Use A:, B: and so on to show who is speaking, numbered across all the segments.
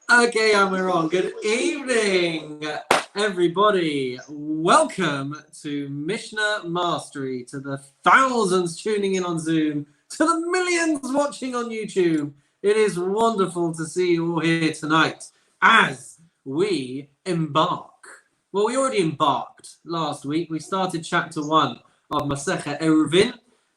A: Okay, and we're on. Good evening, everybody. Welcome to Mishnah Mastery, to the thousands tuning in on Zoom, to the millions watching on YouTube. It is wonderful to see you all here tonight as we embark. Well, we already embarked last week. We started chapter 1 of Masechet Eruvin,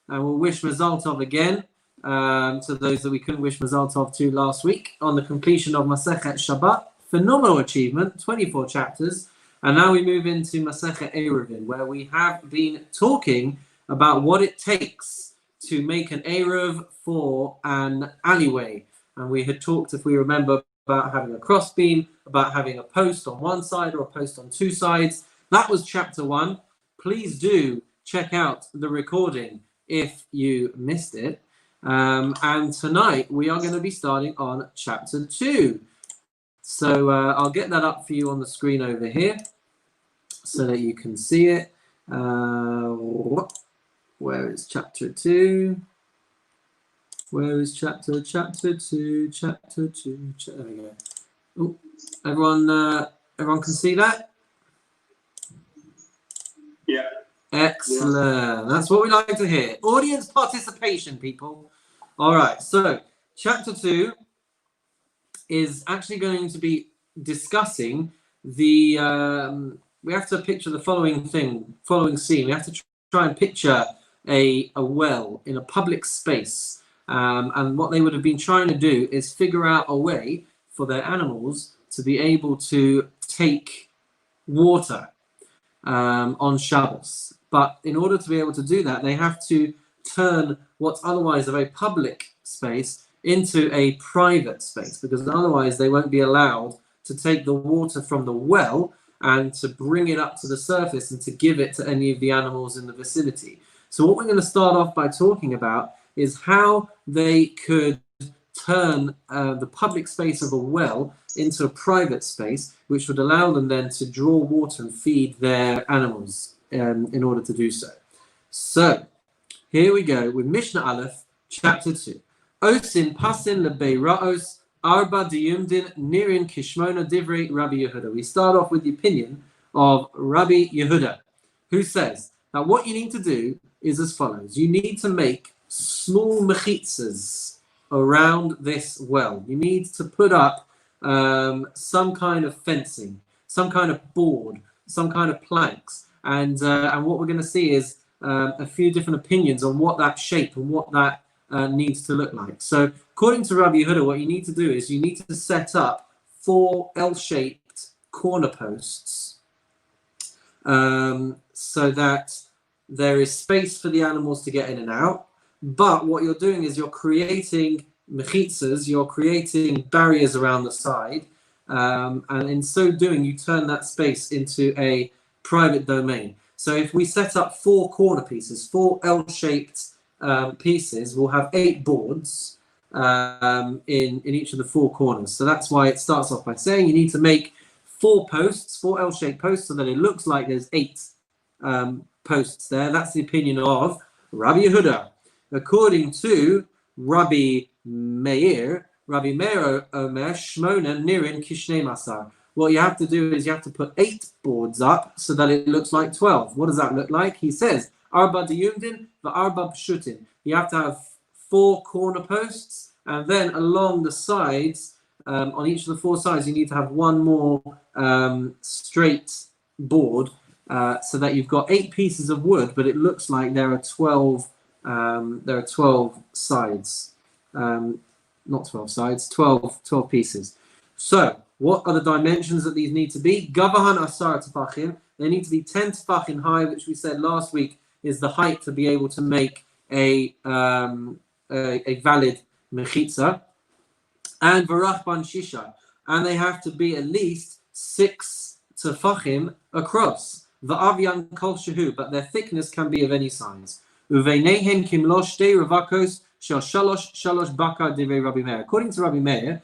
A: and we'll wish Mazal Tov again to those that we couldn't wish Mazal Tov to last week on the completion of Masechet Shabbat. Phenomenal achievement, 24 chapters. And now we move into Masechet Eruvin, where we have been talking about what it takes to make an Eruv for an alleyway. And we had talked, if we remember, about having a crossbeam, about having a post on one side or a post on two sides. That was chapter 1. Please do check out the recording if you missed it. And tonight we are going to be starting on chapter 2. So I'll get that up for you on the screen over here so that you can see it. Where is chapter 2? Where is chapter 2? Chapter 2. There we go. Oh, everyone can see that?
B: Yeah.
A: Excellent. That's what we like to hear. Audience participation, people. All right. So chapter 2 is actually going to be discussing the. We have to picture the following scene. We have to try and picture a well in a public space, and what they would have been trying to do is figure out a way for their animals to be able to take water on Shabbos. But in order to be able to do that, they have to turn what's otherwise a very public space into a private space, because otherwise they won't be allowed to take the water from the well and to bring it up to the surface and to give it to any of the animals in the vicinity. So what we're going to start off by talking about is how they could turn the public space of a well into a private space, which would allow them then to draw water and feed their animals in order to do so. So here we go with Mishnah Aleph, chapter 2. Osin pasin lebeiraos arba diyumdin nirin kishmona divrei Rabbi Yehuda. We start off with the opinion of Rabbi Yehuda, who says that what you need to do is as follows. You need to make small mechitzas around this well. You need to put up some kind of fencing, some kind of board, some kind of planks. And what we're going to see is a few different opinions on what that shape and what that needs to look like. So according to Rabbi Yehuda, what you need to do is you need to set up 4 L-shaped corner posts so that there is space for the animals to get in and out. But what you're doing is you're creating mechitzas, you're creating barriers around the side, and in so doing, you turn that space into a private domain. So if we set up 4 corner pieces, 4 L-shaped pieces, we'll have 8 boards in each of the 4 corners. So that's why it starts off by saying you need to make 4 posts, 4 L-shaped posts, so that it looks like there's 8 posts there. That's the opinion of Rabbi Yehuda. According to Rabbi Meir Omer Shmona Nirin Kishnei Masar. What you have to do is you have to put 8 boards up so that it looks like 12. What does that look like? He says, Arba diyumdin v'arba pshutin. You have to have 4 corner posts, and then along the sides, on each of the 4 sides, you need to have 1 more straight board, so that you've got 8 pieces of wood, but it looks like there are 12. There are 12 sides, not 12 sides, 12 pieces. So what are the dimensions that these need to be? Gavahan asar tefachim. They need to be 10 tefachim high, which we said last week is the height to be able to make a valid mechitza. And varachban shisha. And they have to be at least 6 tefachim across. Va'avyan kol shehu, but their thickness can be of any size. Uveinehen kimlosh shtei ravakos shel shalosh bakar divrei Rabbi Meir. According to Rabbi Meir,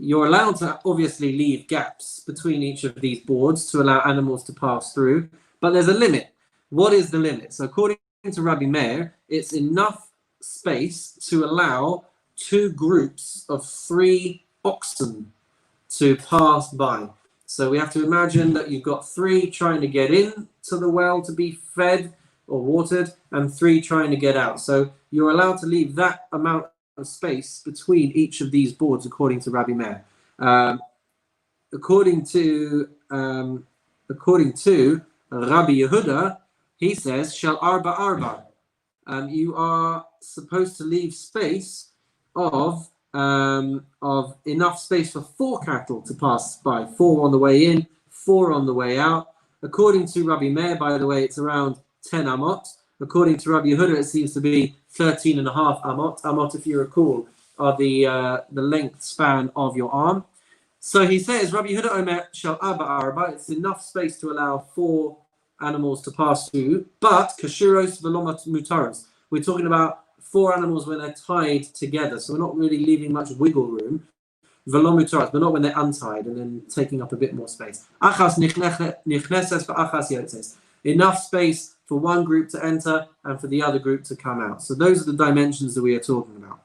A: you're allowed to obviously leave gaps between each of these boards to allow animals to pass through, but there's a limit. What is the limit? So according to Rabbi Meir, it's enough space to allow 2 groups of 3 oxen to pass by. So we have to imagine that you've got 3 trying to get in to the well to be fed or watered, and 3 trying to get out. So you're allowed to leave that amount of space between each of these boards, according to Rabbi Meir. According to Rabbi Yehuda, he says, "Shal arba arba." You are supposed to leave space of enough space for 4 cattle to pass by. 4 on the way in, 4 on the way out. According to Rabbi Meir, by the way, it's around 10 amot. According to Rabbi Yehuda, it seems to be 13.5 amot. Amot, if you recall, are the length span of your arm. So he says, Rabbi Yehuda Omer shal arba arba. It's enough space to allow 4 animals to pass through, but kashuros velomat mutaros. We're talking about 4 animals when they're tied together, so we're not really leaving much wiggle room. Velomutaros, but not when they're untied and then taking up a bit more space. Achas nichneses for achas yotzes. Enough space for one group to enter and for the other group to come out. So those are the dimensions that we are talking about.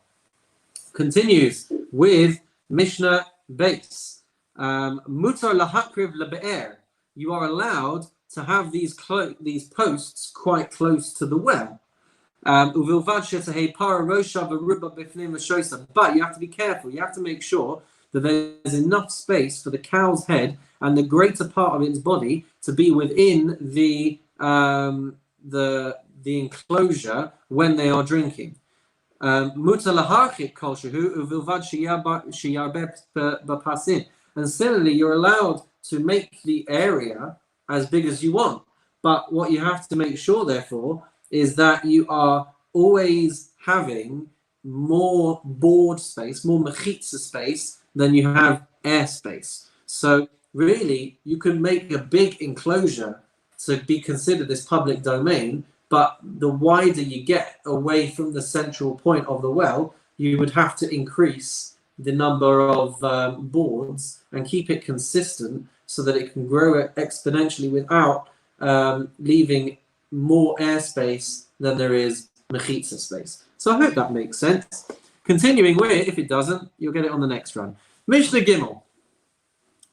A: Continues with Mishnah base. Mutar lahakriv lebe'er. You are allowed to have these posts quite close to the well. But you have to be careful. You have to make sure that there's enough space for the cow's head and the greater part of its body to be within the enclosure when they are drinking. And similarly, you're allowed to make the area as big as you want, but what you have to make sure, therefore, is that you are always having more board space, more mechitza space than you have air space. So really, you can make a big enclosure to be considered this public domain, but the wider you get away from the central point of the well, you would have to increase the number of boards and keep it consistent so that it can grow exponentially without leaving more airspace than there is mechitza space. So I hope that makes sense. Continuing with, if it doesn't, you'll get it on the next run. Mishnah Gimel.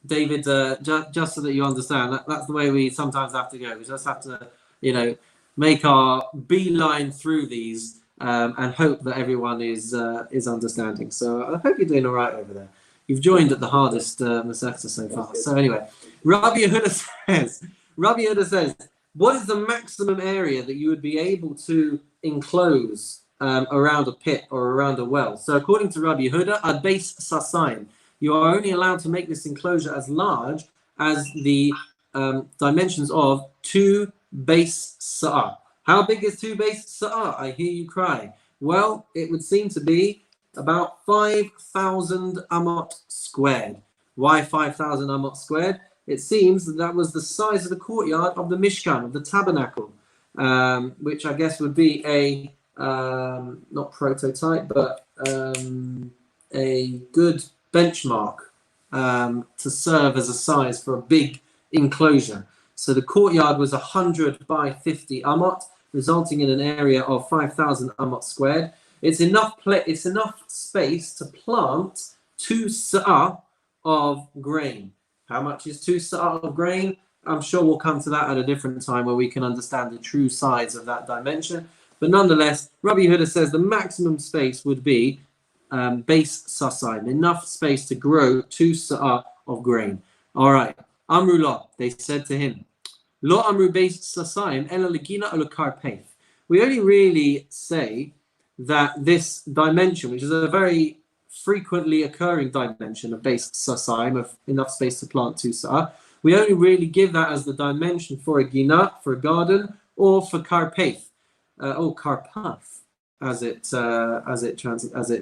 A: David, just so that you understand, that's the way we sometimes have to go. We just have to, make our beeline through these and hope that everyone is understanding. So I hope you're doing all right over there. You've joined at the hardest Masechta so far. So anyway, Rabbi Yehuda says, what is the maximum area that you would be able to enclose around a pit or around a well? So according to Rabbi Yehuda, ad base sasayim, you are only allowed to make this enclosure as large as the dimensions of 2 base sa'ah. How big is 2 base sa'ah? I hear you cry. Well, it would seem to be about 5,000 amot squared. Why 5,000 amot squared? It seems that was the size of the courtyard of the Mishkan, of the tabernacle, which I guess would be a, not prototype, but a good benchmark to serve as a size for a big enclosure. So the courtyard was 100 by 50 amot, resulting in an area of 5,000 amot squared. It's enough space to plant 2 sa'ah of grain. How much is 2 sa'ah of grain? I'm sure we'll come to that at a different time where we can understand the true size of that dimension. But nonetheless, Rabbi Yehuda says the maximum space would be base sasayim, enough space to grow 2 sa'ah of grain. All right. Amru lo, they said to him, lo amru base sasayim ela legina olukarpeth. We only really say that this dimension, which is a very frequently occurring dimension of base sasayim, of enough space to plant 2 sa'ah, we only really give that as the dimension for a gina, for a garden, or for karpeth, or karpaf, as it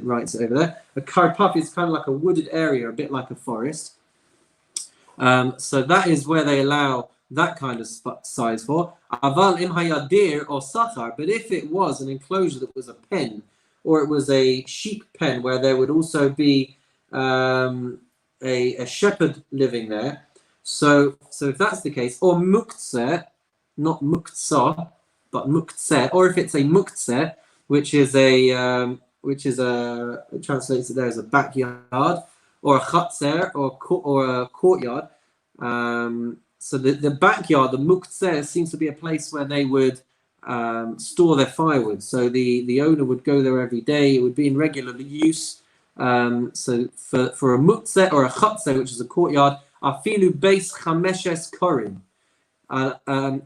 A: writes it over there. A karpaf is kind of like a wooded area, a bit like a forest. So that is where they allow that kind of size for. Aval im hayadir or satar, but if it was an enclosure that was a pen, or it was a sheep pen where there would also be a shepherd living there. So if that's the case, or muktse, not muktsa, but muktse, or if it's a muktse, which is translates it there as a backyard, or a chatzer, or a courtyard. So the backyard, the muktzer, seems to be a place where they would store their firewood. So the owner would go there every day. It would be in regular use. So for a muktzer or a chatzer, which is a courtyard, afilu beis chameshes korim.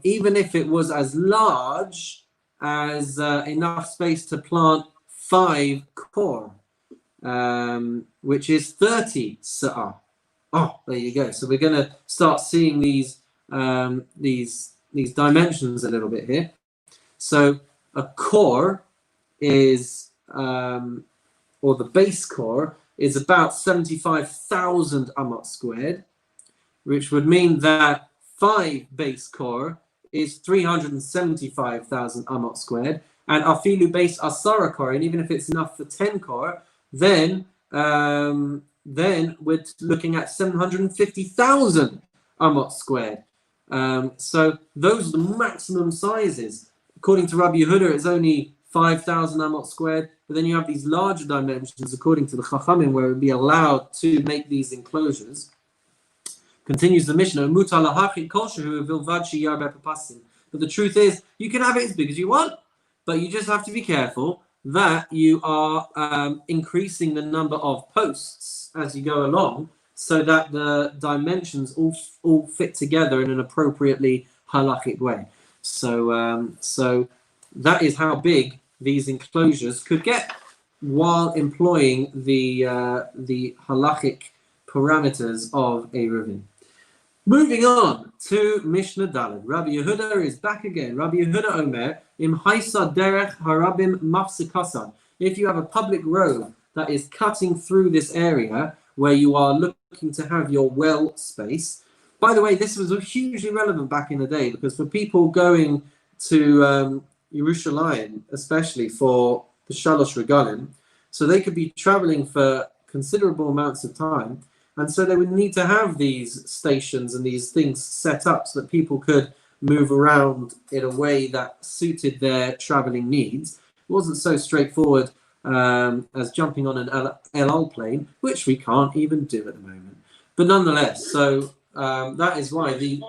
A: Even if it was as large as enough space to plant 5 kor, which is 30 sa'ah. Oh, there you go. So we're going to start seeing these dimensions a little bit here. So a core is, or the base core is about 75,000 amot squared, which would mean that 5 base core is 375,000 amot squared, and afilu base asara core, and even if it's enough for 10 core, then we're looking at 750,000 amot squared. So those are the maximum sizes. According to Rabbi Yehuda, it's only 5,000 amot squared, but then you have these larger dimensions according to the Chachamim, where it would be allowed to make these enclosures. Continues the Mishnah, but the truth is, you can have it as big as you want, but you just have to be careful that you are increasing the number of posts as you go along, so that the dimensions all fit together in an appropriately halachic way. So that is how big these enclosures could get, while employing the halachic parameters of Eruvin. Moving on to Mishnah Daled. Rabbi Yehuda is back again. Rabbi Yehuda Omer, Im Haisa Derech Harabim Mafsikasan. If you have a public road that is cutting through this area where you are looking to have your well space. By the way, this was hugely relevant back in the day, because for people going to Yerushalayim, especially for the Shalosh Regalim, so they could be traveling for considerable amounts of time. And so they would need to have these stations and these things set up so that people could move around in a way that suited their traveling needs. It wasn't so straightforward as jumping on an LL plane, which we can't even do at the moment. But nonetheless, so that is why the...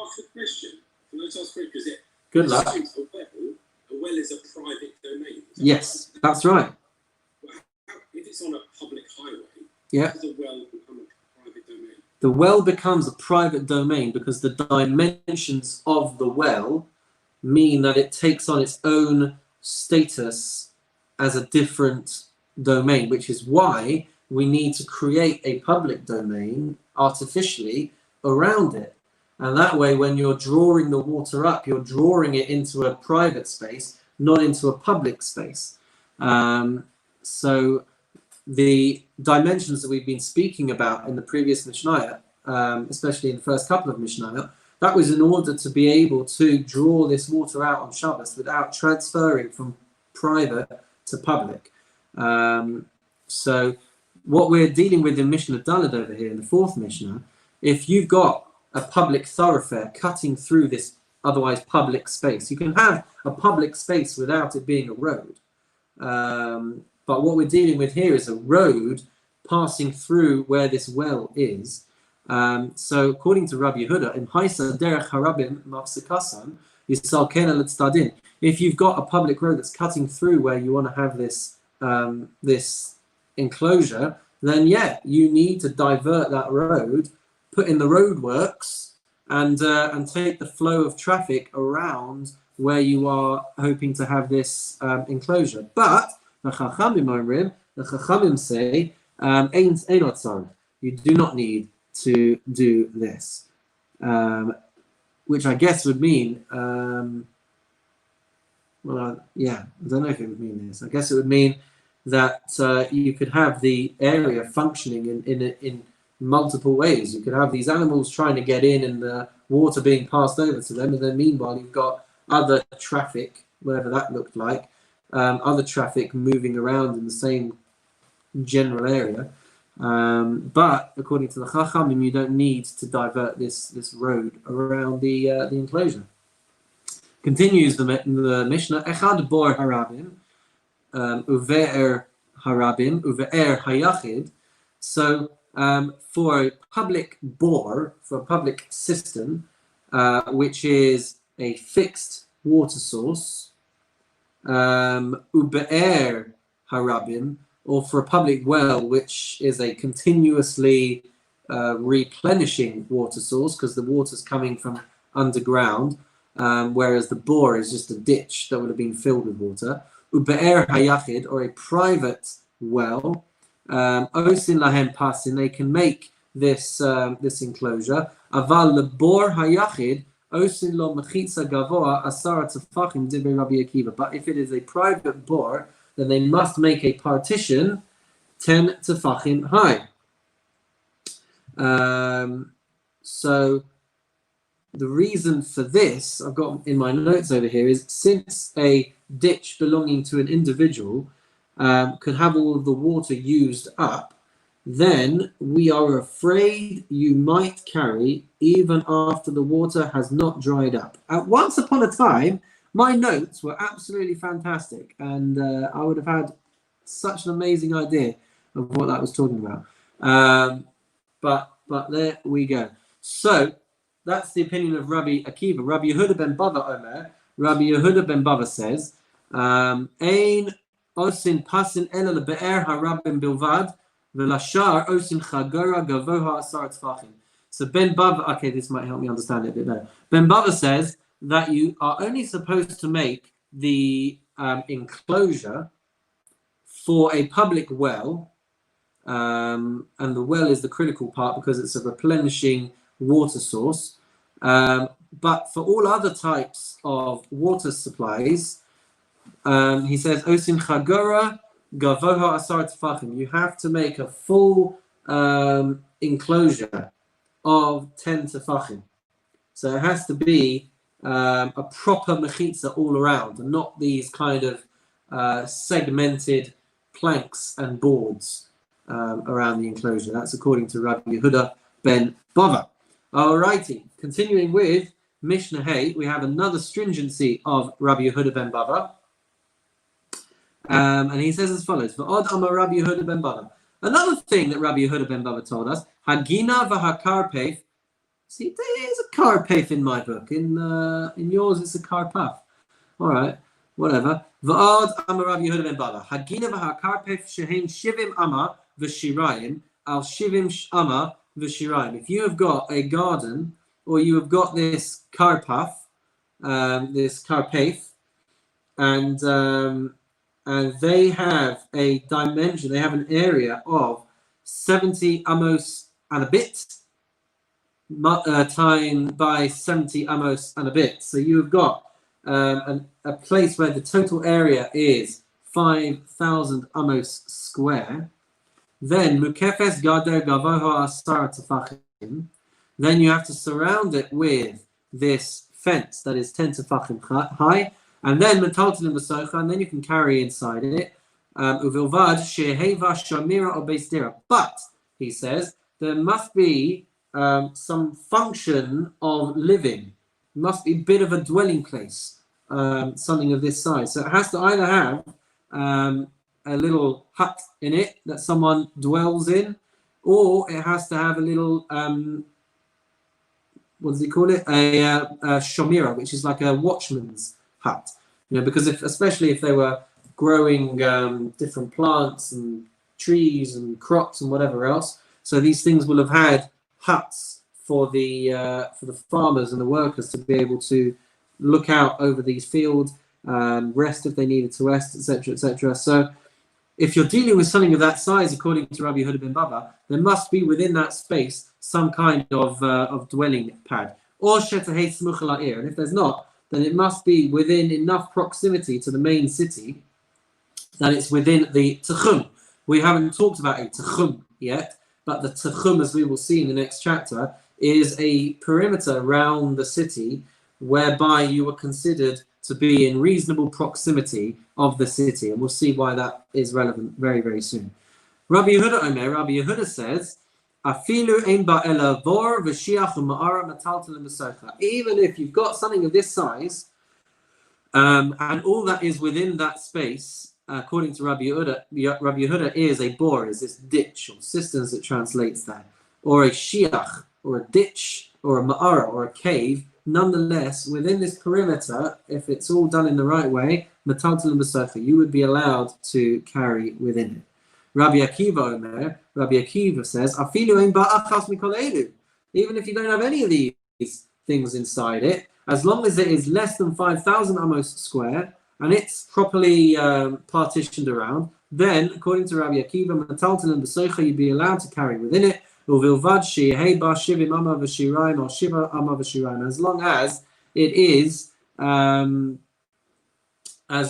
A: Good luck.
B: A well is a private domain.
A: Yes, that's right.
B: If it's on a public highway,
A: yeah.
B: does the well become a private domain?
A: The well becomes a private domain because the dimensions of the well mean that it takes on its own status as a different domain, which is why we need to create a public domain artificially around it. And that way, when you're drawing the water up, you're drawing it into a private space, not into a public space. So the dimensions that we've been speaking about in the previous Mishnah, especially in the first couple of Mishnah, that was in order to be able to draw this water out on Shabbos without transferring from private to public. So what we're dealing with in Mishnah Daled over here, in the fourth Mishnah, if you've got a public thoroughfare cutting through this otherwise public space, you can have a public space without it being a road. But what we're dealing with here is a road passing through where this well is. So according to Rabbi Yehuda, in Haisa Derech Harabim Mafsikasan, Yisal Kena L'Tzdadin. If you've got a public road that's cutting through where you want to have this this enclosure, then yeah, you need to divert that road, put in the roadworks, and take the flow of traffic around where you are hoping to have this enclosure. But the Chachamim say, you do not need to do this, which I guess would mean, yeah, I don't know if it would mean this. I guess it would mean that you could have the area functioning in multiple ways. You could have these animals trying to get in and the water being passed over to them, and then meanwhile you've got other traffic, whatever that looked like, other traffic moving around in the same general area. But according to the Chachamim, you don't need to divert this road around the enclosure. Continues the Mishnah, Echad bor harabim, uve'er harabim, uve'er hayachid. So for a public bore, for a public cistern, which is a fixed water source, ube'er harabim, or for a public well, which is a continuously replenishing water source, because the water's coming from underground, whereas the bore is just a ditch that would have been filled with water. Ube'er hayachid, or a private well, osin lahem pasin, they can make this this enclosure. Aval lebor hayachid osin lo mechitza gavoa asara tefachim divrei Rabbi Akiva. But if it is a private bore, then they must make a partition 10 tefachim high. So the reason for this, I've got in my notes over here, is since a ditch belonging to an individual could have all of the water used up, then we are afraid you might carry even after the water has not dried up. Once upon a time, my notes were absolutely fantastic, and I would have had such an amazing idea of what that was talking about. But there we go. So that's the opinion of Rabbi Akiva. Rabbi Yehuda ben Bava Omer. Rabbi Yehuda ben Bava says, Ein osin pasin ela lebe'er harabim bilvad v'lashar osin chagora gavoha asar tefachim. So Ben Bava, okay, this might help me understand it a bit better. Ben Bava says that you are only supposed to make the enclosure for a public well, and the well is the critical part because it's a replenishing water source. But for all other types of water supplies, he says, Osin chagora gavoha asar tefachim. You have to make a full enclosure of 10 tefachim. So it has to be a proper mechitza all around, and not these kind of segmented planks and boards around the enclosure. That's according to Rabbi Yehuda ben Bava. Alrighty, continuing with Mishnah Hay, we have another stringency of Rabbi Yehuda ben Bava. And he says as follows: V'od amar Rabbi Yehuda ben Bava. Another thing that Rabbi Yehuda ben Bava told us, Hagina v'hakarpef. See, there's a karpef in my book. In yours, it's a karpaf. All right, whatever. V'od amar Rabbi Yehuda ben Bava. Hagina v'hakarpef shehein shivim ama v'shirayim al shivim ama v'shirayim. If you have got a garden, or you have got this karpaf, this karpef, and they have a dimension, they have an area of 70 amos and a bit, time by 70 amos and a bit. So you've got a place where the total area is 5,000 amos square. Then mukefes gader gavoha asar tefachim. Then you have to surround it with this fence that is 10 tefachim high. And then metaltalin b'socha, and then you can carry inside it. Uvilvad sheheva shamira or beisdira. But he says there must be some function of living. It must be a bit of a dwelling place, something of this size. So it has to either have a little hut in it that someone dwells in, or it has to have a little what does he call it? A shamira, which is like a watchman's hut. You know, because especially if they were growing different plants and trees and crops and whatever else, so these things will have had huts for the farmers and the workers to be able to look out over these fields, rest if they needed to rest, etc., etc. So if you're dealing with something of that size, according to Rabbi Yehuda ben Bava, there must be within that space some kind of dwelling pad. Or shetahei smuch la'ir, and if there's not, then it must be within enough proximity to the main city that it's within the tachum. We haven't talked about a tachum yet, but the tachum, as we will see in the next chapter, is a perimeter around the city whereby you are considered to be in reasonable proximity of the city. And we'll see why that is relevant very, very soon. Rabbi Yehuda Omer, Rabbi Yehuda says, Afilu ein ba'ela vor v'shiach u'ma'ara metaltal m'socha. Even if you've got something of this size, and all that is within that space according to Rabbi Yehuda is a bor, is this ditch or cisterns that translates that, or a shiach, or a ditch, or a ma'ara, or a cave. Nonetheless, within this perimeter, if it's all done in the right way, metaltalin b'sofa, you would be allowed to carry within it. Rabbi Akiva Omer, Rabbi Akiva says, Afilu ein ba'achas mikol elu. Even if you don't have any of these things inside it, as long as it is less than 5,000 amos square and it's properly partitioned around, then, according to Rabbi Akiva, metaltalin b'sofa, you'd be allowed to carry within it. As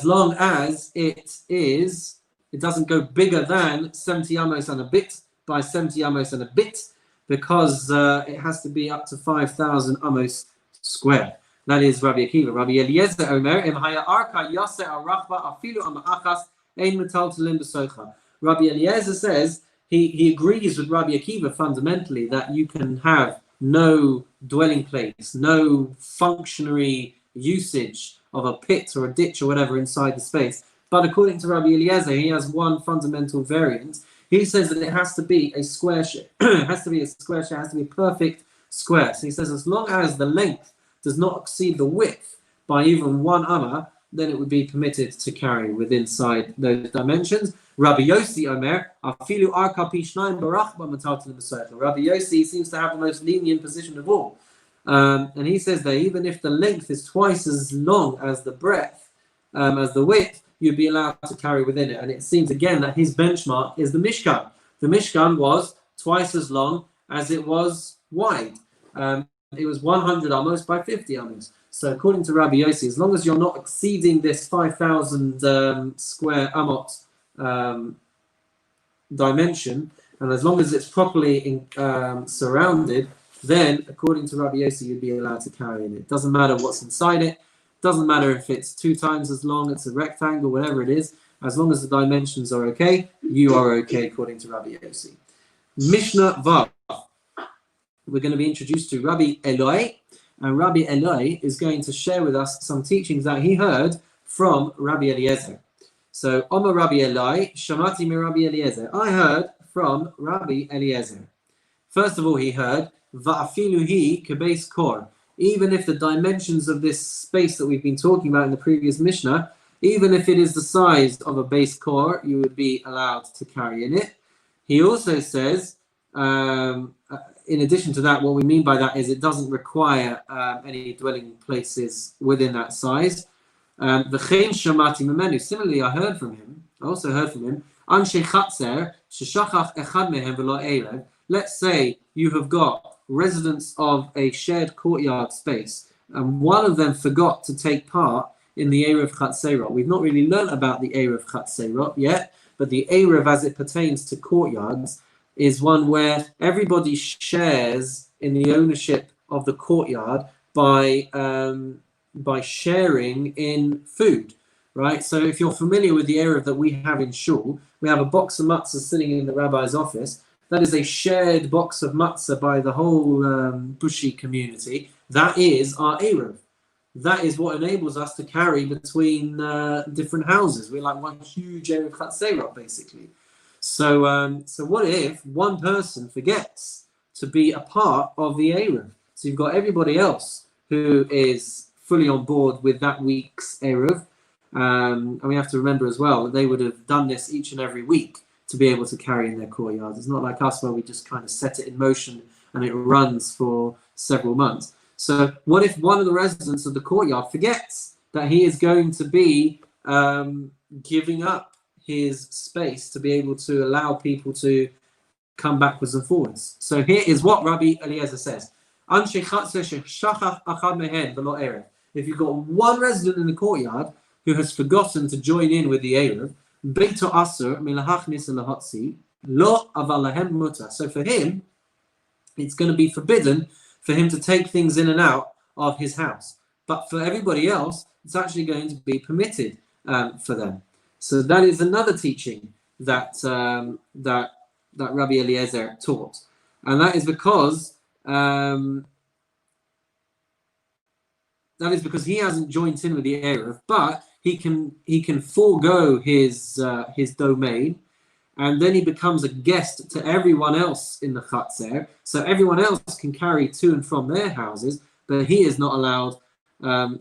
A: long as it is, it doesn't go bigger than 70 amos and a bit by 70 amos and a bit, because it has to be up to 5,000 amos square. That is Rabbi Akiva. Rabbi Eliezer Omer, Im haya arka yaser arachba afilu amachas ein metaltalin b'socha. Rabbi Eliezer says, he agrees with Rabbi Akiva fundamentally that you can have no dwelling place, no functionary usage of a pit or a ditch or whatever inside the space. But according to Rabbi Eliezer, he has one fundamental variant. He says that it has to be a square share. It has to be a square share. It has to be a perfect square. So he says as long as the length does not exceed the width by even 1 amma, then it would be permitted to carry within inside those dimensions. Rabbi Yossi Omer, afilu arka pi shnayim barachba metaltalin b'sofa. Rabbi Yossi seems to have the most lenient position of all. And he says that even if the length is twice as long as the breadth, as the width, you'd be allowed to carry within it. And it seems again that his benchmark is the Mishkan. The Mishkan was twice as long as it was wide. It was 100 amos by 50 amos. So according to Rabbi Yossi, as long as you're not exceeding this 5,000 square amot dimension, and as long as it's properly surrounded, then according to Rabbi Yossi, you'd be allowed to carry in it. Doesn't matter what's inside it. Doesn't matter if it's 2 times as long, it's a rectangle, whatever it is. As long as the dimensions are okay, you are okay according to Rabbi Yossi. Mishnah Vav. We're going to be introduced to Rabbi Eloi, and Rabbi Eloi is going to share with us some teachings that he heard from Rabbi Eliezer. So, Omer Rabbi Eloi, Shamati mi Rabbi Eliezer. I heard from Rabbi Eliezer. First of all, he heard, Va'afilu hi kebeis kor. Even if the dimensions of this space that we've been talking about in the previous Mishnah, even if it is the size of a base core, you would be allowed to carry in it. He also says, in addition to that, what we mean by that is it doesn't require any dwelling places within that size. Similarly, I also heard from him, let's say you have got residents of a shared courtyard space, and one of them forgot to take part in the Eruv Chatzerot. We've not really learned about the Eruv Chatzerot yet, but the Eruv as it pertains to courtyards is one where everybody shares in the ownership of the courtyard by sharing in food, right? So if you're familiar with the Eruv that we have in Shul, we have a box of matzah sitting in the rabbi's office. That is a shared box of matzah by the whole Bushi community. That is our Eruv. That is what enables us to carry between different houses. We're like one huge Eruv Chatzerot, basically. So what if one person forgets to be a part of the Eruv? So you've got everybody else who is fully on board with that week's Eruv. And we have to remember as well that they would have done this each and every week to be able to carry in their courtyards. It's not like us where we just kind of set it in motion and it runs for several months. So what if one of the residents of the courtyard forgets that he is going to be giving up his space to be able to allow people to come backwards and forwards? So here is what Rabbi Eliezer says. If you've got one resident in the courtyard who has forgotten to join in with the Eruv, so for him, it's going to be forbidden for him to take things in and out of his house. But for everybody else, it's actually going to be permitted for them. So that is another teaching that that Rabbi Eliezer taught, and that is because he hasn't joined in with the Eruv, but he can forego his domain, and then he becomes a guest to everyone else in the chatzer. So everyone else can carry to and from their houses, but he is not allowed.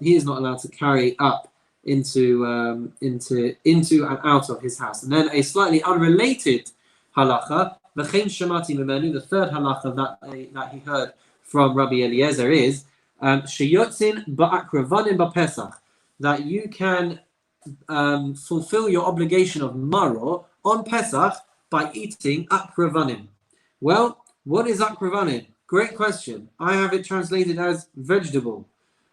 A: He is not allowed to carry up into and out of his house. And then a slightly unrelated halacha, the third halacha that he heard from Rabbi Eliezer is sheyotzin ba'akravanim ba'pesach, that you can fulfill your obligation of maror on Pesach by eating akravanim. Well, what is akravanim? Great question. I have it translated as vegetable.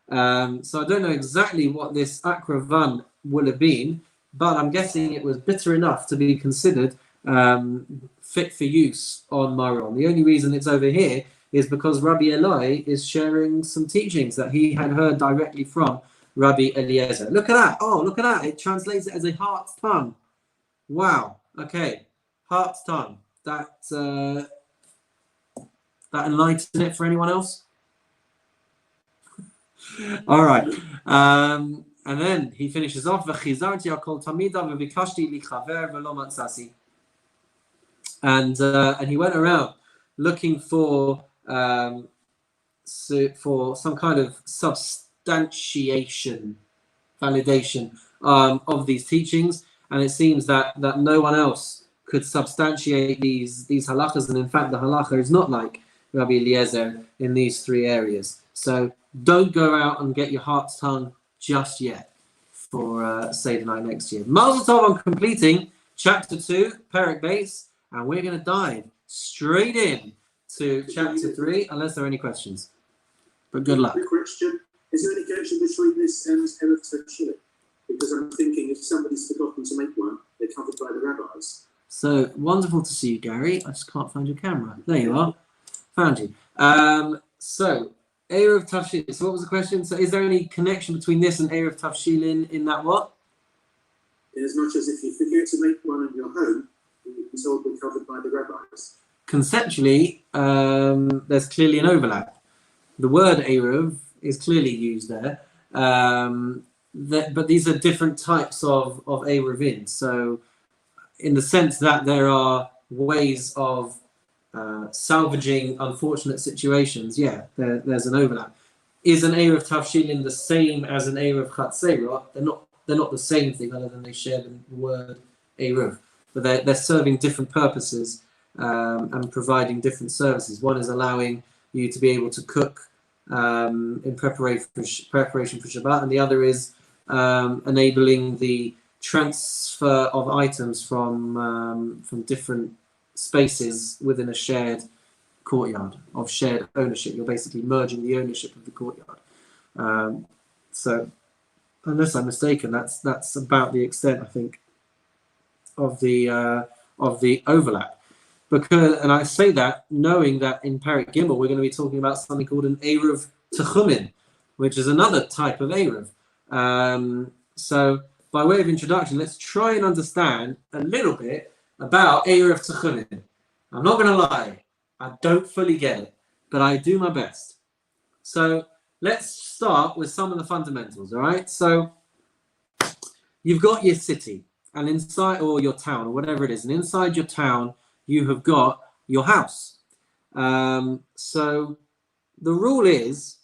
A: So I don't know exactly what this akravan would have been, but I'm guessing it was bitter enough to be considered fit for use on maror. The only reason it's over here is because Rabbi Eloi is sharing some teachings that he had heard directly from Rabbi Eliezer. Look at that. Oh, look at that. It translates it as a hart's tongue. Wow. Okay. Hart's tongue. That enlighten it for anyone else? All right. And then he finishes off. And he went around looking for some kind of substantiation, validation of these teachings, and it seems that no one else could substantiate these halachas, and in fact the halacha is not like Rabbi Eliezer in these three areas. So don't go out and get your heart's tongue just yet for Seder night next year. Mazel tov on completing chapter 2, Perek Beis, and we're going to dive straight in to chapter 3, unless there are any questions. But good luck.
B: Quick question: is there any connection between this and Erev Tashilin? Because I'm thinking if somebody's forgotten to make one, they're covered by the rabbis.
A: So wonderful to see you, Gary. I just can't find your camera. There you are. Found you. So Erev Tavshilin. So what was the question? So is there any connection between this and Erev Tavshilin in that what?
B: In as much as if you forget to make one in your home, you'll be told we're covered by the rabbis.
A: Conceptually, there's clearly an overlap. The word Eruv is clearly used there, but these are different types of Eruvin. So in the sense that there are ways of salvaging unfortunate situations, yeah, there's an overlap. Is an Erev Tavshilin the same as an Erev Chatzerah? They're not the same thing, other than they share the word Eruv, but they're serving different purposes and providing different services. One is allowing you to be able to cook in preparation for Shabbat, and the other is enabling the transfer of items from different spaces within a shared courtyard of shared ownership. You're basically merging the ownership of the courtyard. So, unless I'm mistaken, that's about the extent, I think, of the overlap. Because, and I say that knowing that in Perek Gimel we're going to be talking about something called an Eruv Techumin, which is another type of Eruv. So by way of introduction, let's try and understand a little bit about Eruv Techumin. I'm not going to lie, I don't fully get it, but I do my best. So let's start with some of the fundamentals, all right? So you've got your city, and inside, or your town, or whatever it is, and inside your town, you have got your house. So the rule is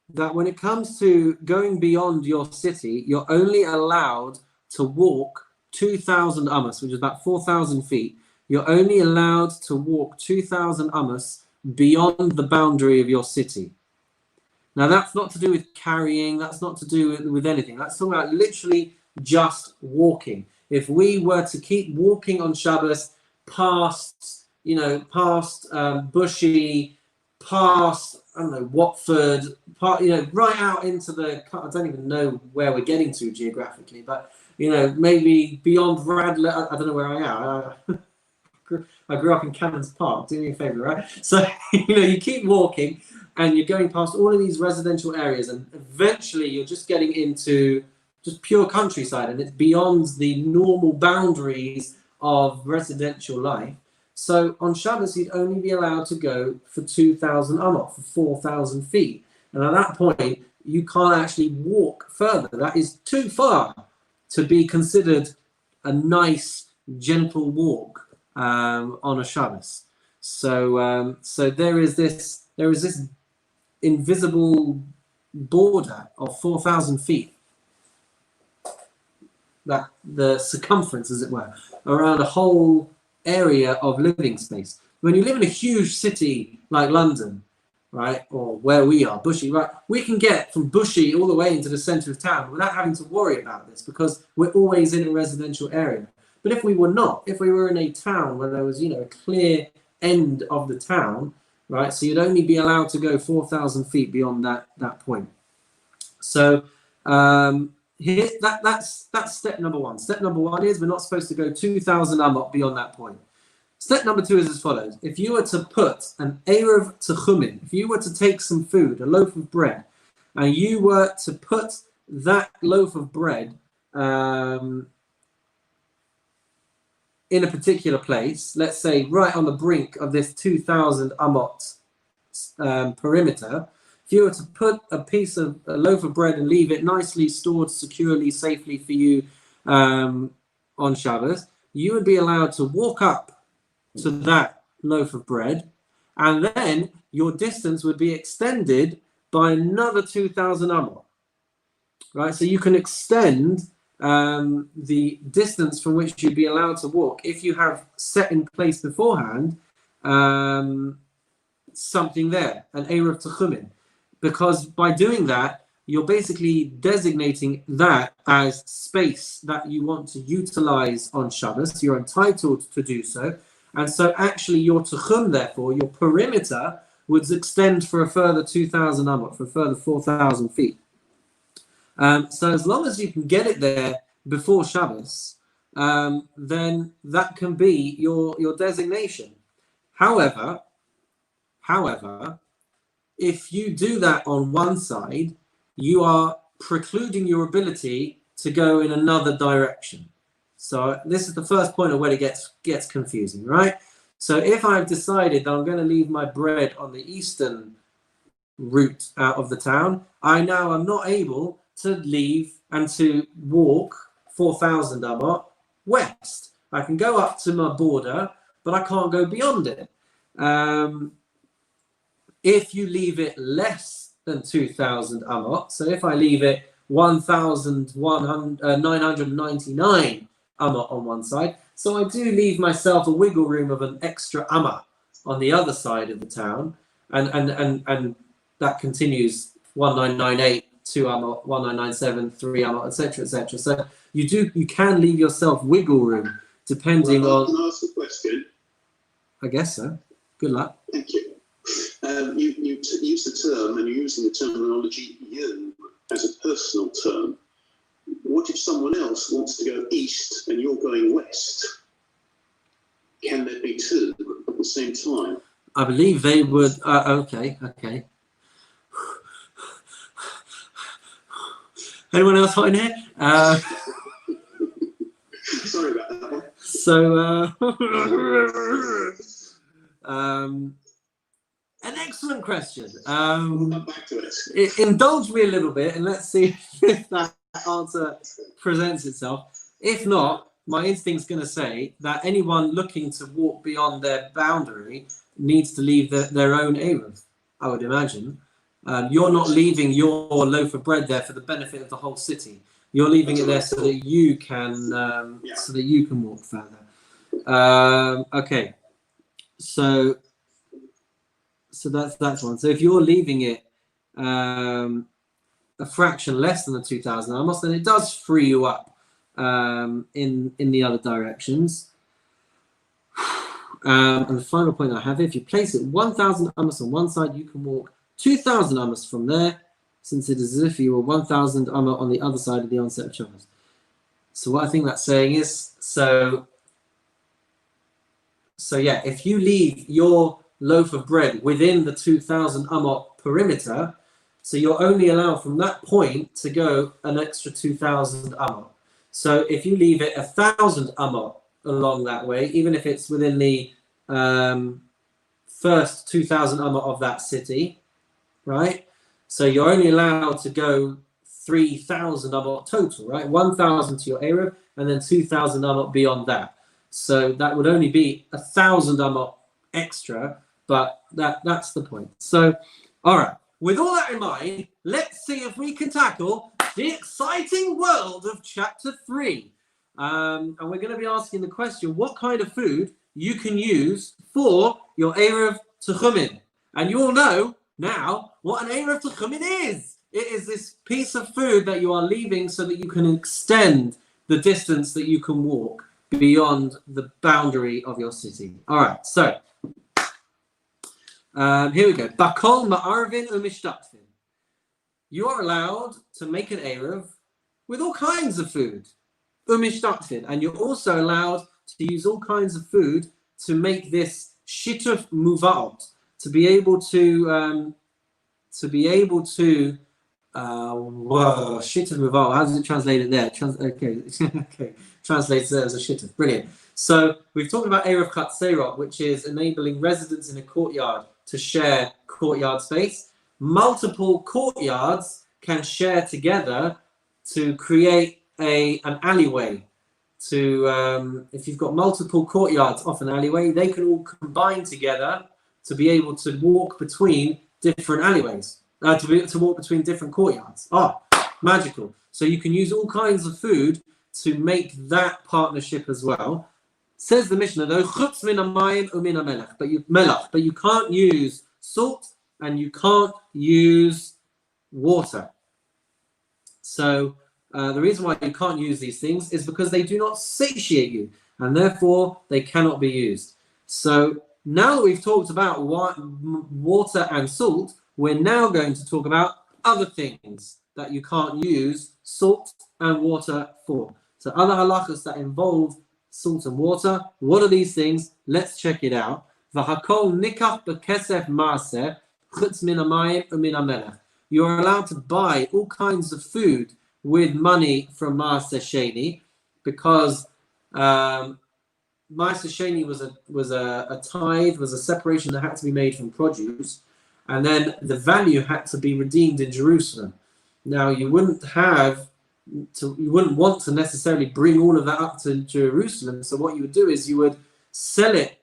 A: that when it comes to going beyond your city, you're only allowed to walk 2,000 amos, which is about 4,000 feet. You're only allowed to walk 2,000 amos beyond the boundary of your city. Now, that's not to do with carrying. That's not to do with anything. That's talking about literally just walking. If we were to keep walking on Shabbos past Bushy, past, I don't know, Watford, right out into the, I don't even know where we're getting to geographically, but, maybe beyond Radler, I don't know where I am. I grew up in Cannons Park, do me a favor, right? So, you keep walking and you're going past all of these residential areas, and eventually you're just getting into just pure countryside, and it's beyond the normal boundaries of residential life. So on Shabbos, you'd only be allowed to go for 2,000 amot, for 4,000 feet. And at that point, you can't actually walk further. That is too far to be considered a nice, gentle walk on a Shabbos. So there is this invisible border of 4,000 feet, that the circumference, as it were, around a whole area of living space. When you live in a huge city like London, right, or where we are, Bushy, right, we can get from Bushy all the way into the centre of town without having to worry about this because we're always in a residential area. But if we were not, if we were in a town where there was, you know, a clear end of the town, right, so you'd only be allowed to go 4,000 feet beyond that point. So here, that's step number one. Step number one is we're not supposed to go 2,000 amot beyond that point. Step number two is as follows. If you were to put an Eruv Techumin, if you were to take some food, a loaf of bread, and you were to put that loaf of bread in a particular place, let's say right on the brink of this 2,000 amot perimeter, if you were to put a loaf of bread and leave it nicely stored, securely, safely for you on Shabbos, you would be allowed to walk up to that loaf of bread, and then your distance would be extended by another 2,000 amot. Right, so you can extend the distance from which you'd be allowed to walk if you have set in place beforehand something there, an Eruv Techumin. Because by doing that, you're basically designating that as space that you want to utilize on Shabbos. You're entitled to do so. And so actually your Techum, therefore, your perimeter, would extend for a further 2,000 amot, for a further 4,000 feet. So as long as you can get it there before Shabbos, then that can be your designation. However, if you do that on one side, you are precluding your ability to go in another direction. So this is the first point of where it gets confusing, right? So if I've decided that I'm going to leave my bread on the eastern route out of the town, I now am not able to leave and to walk 4,000 amot west. I can go up to my border, but I can't go beyond it. If you leave it less than 2,000 amot, so if I leave it 1,999 amot on one side, so I do leave myself a wiggle room of an extra amot on the other side of the town, and that continues 1,998, 2 amot, 1,997, 3 amot, etc., etc. So you can leave yourself wiggle room depending on.
B: Can I ask a question?
A: I guess so. Good luck.
B: Thank you. You use the term, and you're using the terminology "you" as a personal term. What if someone else wants to go east and you're going west? Can there be two at the same time?
A: I believe they would. Okay. Anyone else hot in here?
B: Sorry about that one.
A: So, an excellent question.
B: We'll come back to it.
A: Indulge me a little bit and let's see if that answer presents itself. If not, my instinct's going to say that anyone looking to walk beyond their boundary needs to leave their own Eruv, I would imagine. You're not leaving your loaf of bread there for the benefit of the whole city. You're leaving it there so that you can walk further. Okay, so that's one. So if you're leaving it a fraction less than the 2,000 amos, then it does free you up in the other directions. And the final point I have, if you place it 1,000 amos on one side, you can walk 2,000 amos from there, since it is as if you were 1,000 amos on the other side of the onset of Shabbos. So what I think that's saying is, so yeah, if you leave your loaf of bread within the 2,000 amot perimeter, so you're only allowed from that point to go an extra 2,000 amot. So if you leave it 1,000 amot along that way, even if it's within the first 2,000 amot of that city, right? So you're only allowed to go 3,000 amot total, right? 1,000 to your Eruv, and then 2,000 amot beyond that. So that would only be 1,000 amot extra, but that's the point. So, all right. With all that in mind, let's see if we can tackle the exciting world of chapter 3. And we're going to be asking the question, what kind of food you can use for your Eruv Techumin? And you all know now what an Eruv Techumin is. It is this piece of food that you are leaving so that you can extend the distance that you can walk beyond the boundary of your city. All right, so here we go. Bakol ma'arvin u'mishtatfin. You are allowed to make an Eruv with all kinds of food. U'mishtatfin. And you're also allowed to use all kinds of food to make this shituf muva'ot, to be able to shituf muva'ot. How does it translate it there? Okay, translates it as a shituf. Brilliant. So we've talked about Eruv Chatserot, which is enabling residents in a courtyard to share courtyard space. Multiple courtyards can share together to create an alleyway. If you've got multiple courtyards off an alleyway, they can all combine together to be able to walk between different alleyways, to walk between different courtyards. Magical. So you can use all kinds of food to make that partnership as well. Says the Mishnah though, chutz min hamayim u'min hamelach, but you can't use salt and you can't use water. So the reason why you can't use these things is because they do not satiate you, and therefore they cannot be used. So now that we've talked about water and salt, we're now going to talk about other things that you can't use salt and water for. So other halachas that involve salt and water. What are these things? Let's check it out. V'hakol nikach b'kesef maaseh chutz min hamayim u'min hamelech. You're allowed to buy all kinds of food with money from Maaseh Sheni, because Maaseh Sheni was a tithe, was a separation that had to be made from produce, and then the value had to be redeemed in Jerusalem. Now you wouldn't want to necessarily bring all of that up to Jerusalem. So what you would do is you would sell it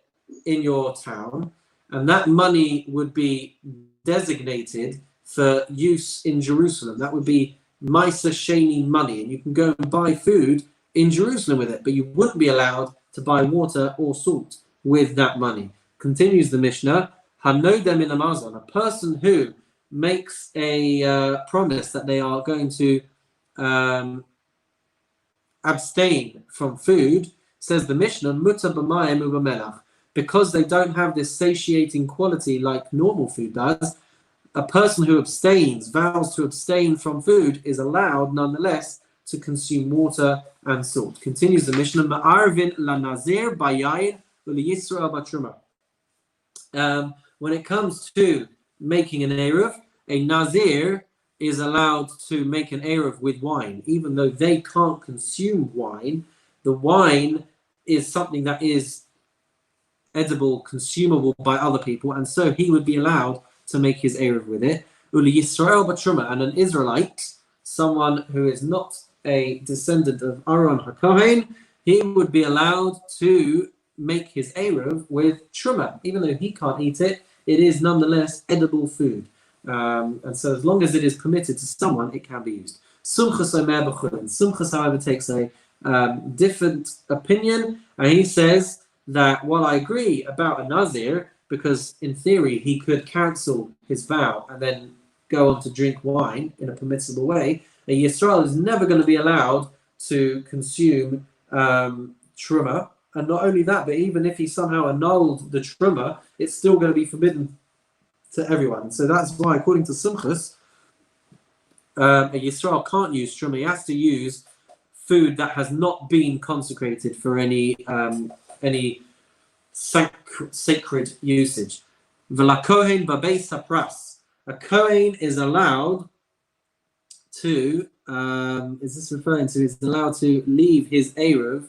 A: in your town, and that money would be designated for use in Jerusalem. That would be Maaseh Sheni money, and you can go and buy food in Jerusalem with it, but you wouldn't be allowed to buy water or salt with that money. Continues the Mishnah, Hanodem in Amazon, a person who makes a promise that they are going to abstain from food, says the Mishnah, Muta b'mayim u'b'melach, because they don't have this satiating quality like normal food does. A person who vows to abstain from food, is allowed nonetheless to consume water and salt. Continues the Mishnah, Ma'arvin la nazir bayayin u'liyisrael batruma. When it comes to making an Eruv, a Nazir is allowed to make an Eruv with wine, even though they can't consume wine. The wine is something that is edible, consumable by other people, and so he would be allowed to make his Eruv with it. Uli Yisrael Batruma, and an Israelite, someone who is not a descendant of Aaron HaKohen, he would be allowed to make his Eruv with Truma. Even though he can't eat it, it is nonetheless edible food. And so as long as it is permitted to someone, it can be used. Sumchus Omer B'chulin. Sumchus, however, takes a different opinion, and he says that while I agree about a Nazir, because in theory he could cancel his vow and then go on to drink wine in a permissible way, a Yisrael is never going to be allowed to consume truma. And not only that, but even if he somehow annulled the truma, it's still going to be forbidden to everyone. So that's why, according to Sumchus, a Yisrael can't use truma. He has to use food that has not been consecrated for any sacred usage. V'la kohen b'beis hapras. A kohen is allowed to, is this referring to, is allowed to leave his Eruv.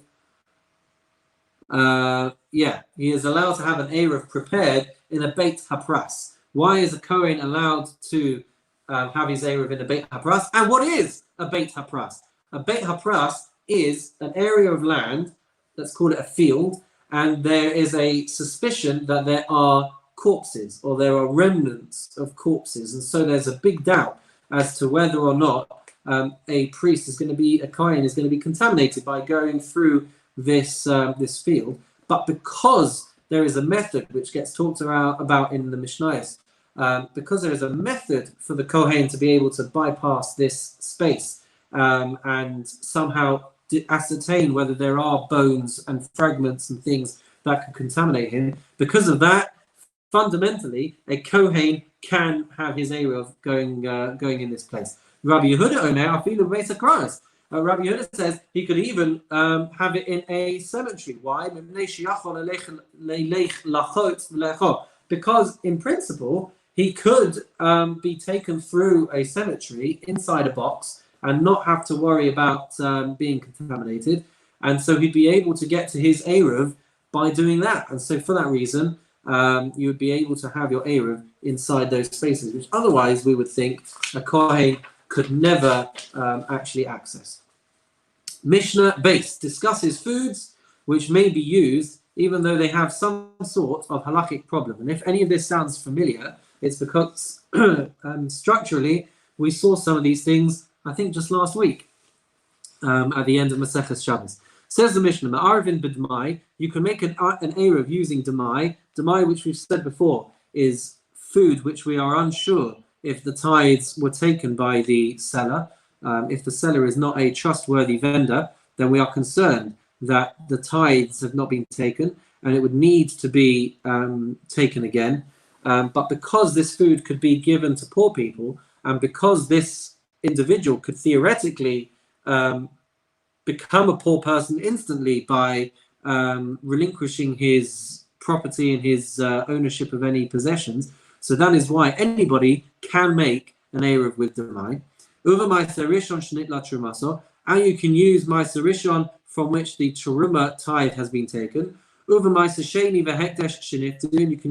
A: He is allowed to have an Eruv prepared in a Beit Hapras. Why is a Kohen allowed to have his Eruv in a Beit HaPras. And what is a Beit HaPras? A Beit HaPras is an area of land, let's call it a field, and there is a suspicion that there are corpses or there are remnants of corpses. And so there's a big doubt as to whether or not a priest is going to be, a Kohen is going to be contaminated by going through this field. But because there is a method which gets talked about in the Mishnahs, because there is a method for the Kohen to be able to bypass this space and somehow ascertain whether there are bones and fragments and things that could contaminate him, because of that, fundamentally, a Kohen can have his Eruv going in this place. Rabbi Yehuda Omer, afilu b'Beis HaKros. Rabbi Yehuda says he could even have it in a cemetery. Why? Because in principle, he could be taken through a cemetery inside a box and not have to worry about being contaminated. And so he'd be able to get to his Eruv by doing that. And so for that reason, you would be able to have your Eruv inside those spaces, which otherwise we would think a Kohen could never actually access. Mishnah Base discusses foods which may be used even though they have some sort of halachic problem. And if any of this sounds familiar, it's because structurally we saw some of these things, I think, just last week at the end of Maseches Shabbos. Says the Mishnah, Eruvin b'dmai, you can make an Eruv using dmai. Dmai, which we've said before, is food which we are unsure if the tithes were taken by the seller. If the seller is not a trustworthy vendor, then we are concerned that the tithes have not been taken and it would need to be taken again. But because this food could be given to poor people, and because this individual could theoretically become a poor person instantly by relinquishing his property and his ownership of any possessions, so that is why anybody can make an Eruv with Demai. And you can use Ma'aser Rishon from which the Teruma tithe has been taken. You can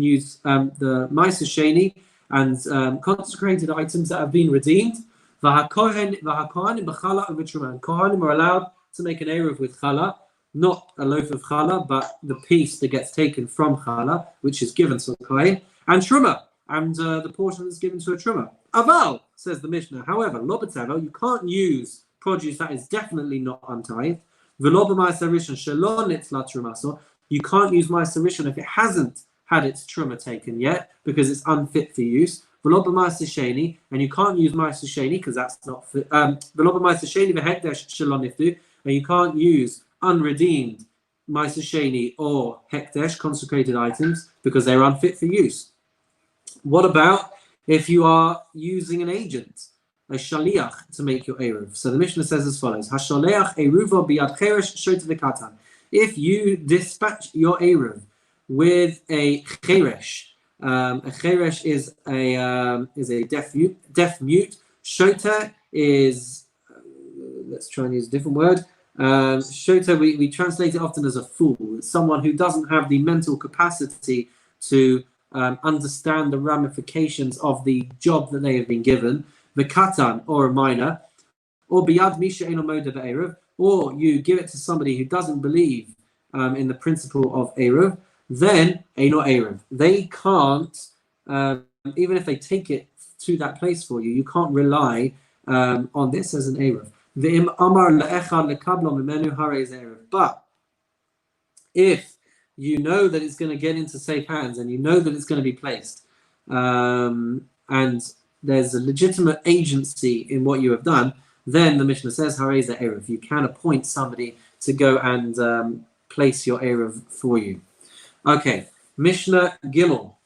A: use the Ma'aser Sheni and consecrated items that have been redeemed. Kohanim are allowed to make an Eruv with challah, not a loaf of challah, but the piece that gets taken from challah, which is given to a kohen, and truma, and the portion that's given to a truma. Aval, says the Mishnah, however, lo b'teva, you can't use produce that is definitely not untithed. V'lo b'ma'aser rishon shelo nitzla trumaso, you can't use ma'aser rishon if it hasn't had its truma taken yet, because it's unfit for use. V'lo b'ma'aser sheni, and you can't use ma'aser sheni because that's not fit. V'lo b'ma'aser sheni v'hekdesh shelo niftu, and you can't use unredeemed ma'aser sheni or hekdesh, consecrated items, because they're unfit for use. What about if you are using an agent, a shaliach, to make your Eruv? So the Mishnah says as follows: Hashaleach eruvo biyad cheresh shota v'katan. If you dispatch your Eruv with a cheresh, a cheresh is a deaf mute. Shota is let's try and use a different word. Shota we translate it often as a fool. It's someone who doesn't have the mental capacity to understand the ramifications of the job that they have been given. The katan, or a minor, or biyad misha eno moda be'eruv, or you give it to somebody who doesn't believe in the principle of Eruv, then eno Eruv. They can't, even if they take it to that place for you, you can't rely on this as an Eruv. But if you know that it's going to get into safe hands and you know that it's going to be placed, and there's a legitimate agency in what you have done, then the Mishnah says, Hareza Eruv. You can appoint somebody to go and place your Eruv for you. Okay, Mishnah Gimel.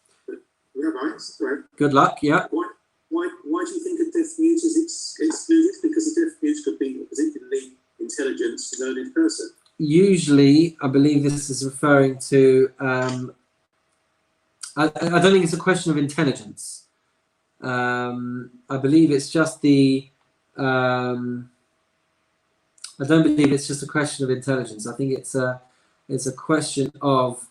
B: Rabbi, sorry.
A: Good luck, yeah.
B: Why do you think a deaf mute is excluded? Because a deaf mute could be a particularly intelligent, learned person.
A: Usually, I believe this is referring to, I don't think it's a question of intelligence. I believe it's just I don't believe it's just a question of intelligence. I think it's a question of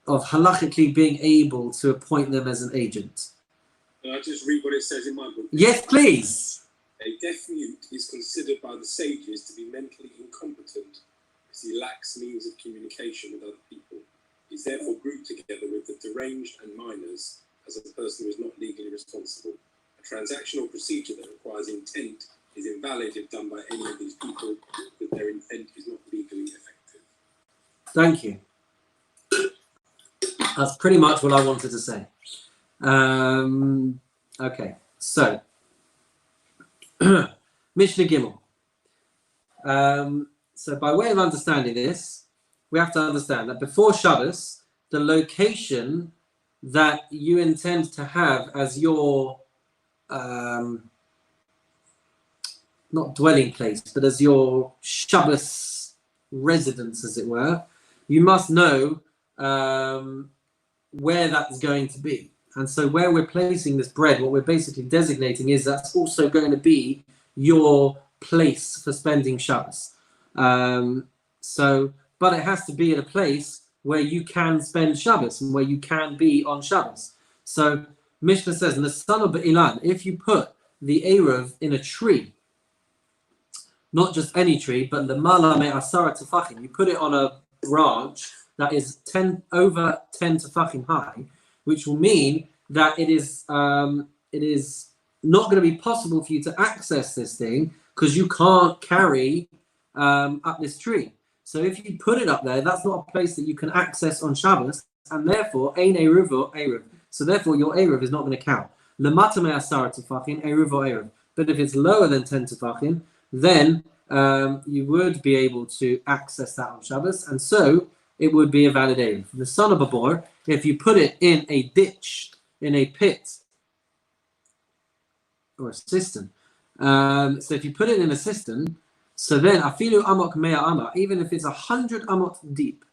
A: halachically being able to appoint them as an agent.
C: Can I just read what it says in my book?
A: Yes, please.
C: A deaf mute is considered by the sages to be mentally incompetent because he lacks means of communication with other people. He's therefore grouped together with the deranged and minors as a person who is not legally responsible. A transactional procedure that requires intent is invalid if done by any of these people, because their intent is not legally effective.
A: Thank you. That's pretty much what I wanted to say. Okay, so Mishnah Gimel. So by way of understanding this, we have to understand that before Shabbos, the location that you intend to have as your not dwelling place, but as your Shabbos residence, as it were, you must know where that's going to be. And so where we're placing this bread, what we're basically designating is that's also going to be your place for spending Shabbos. But it has to be at a place where you can spend Shabbos and where you can be on Shabbos. So Mishnah says, in the son of Be'ilan, if you put the Eruv in a tree, not just any tree, but the Mala Me'asara Tefachim, you put it on a branch that is over 10 Tefachim high, which will mean that it is not going to be possible for you to access this thing because you can't carry up this tree. So if you put it up there, that's not a place that you can access on Shabbos, and therefore, ein Eruv or Eruv. So therefore, your Eruv is not going to count. Lemata me'asara tefachim, Eruv or Eruv. But if it's lower than 10 tefachim, then you would be able to access that on Shabbos, and so it would be a valid Eruv. The son of a bor, if you put it in a ditch, in a pit, or a cistern, so if you put it in a cistern, so then afilu amok mea ama, even if it's 100 amot deep,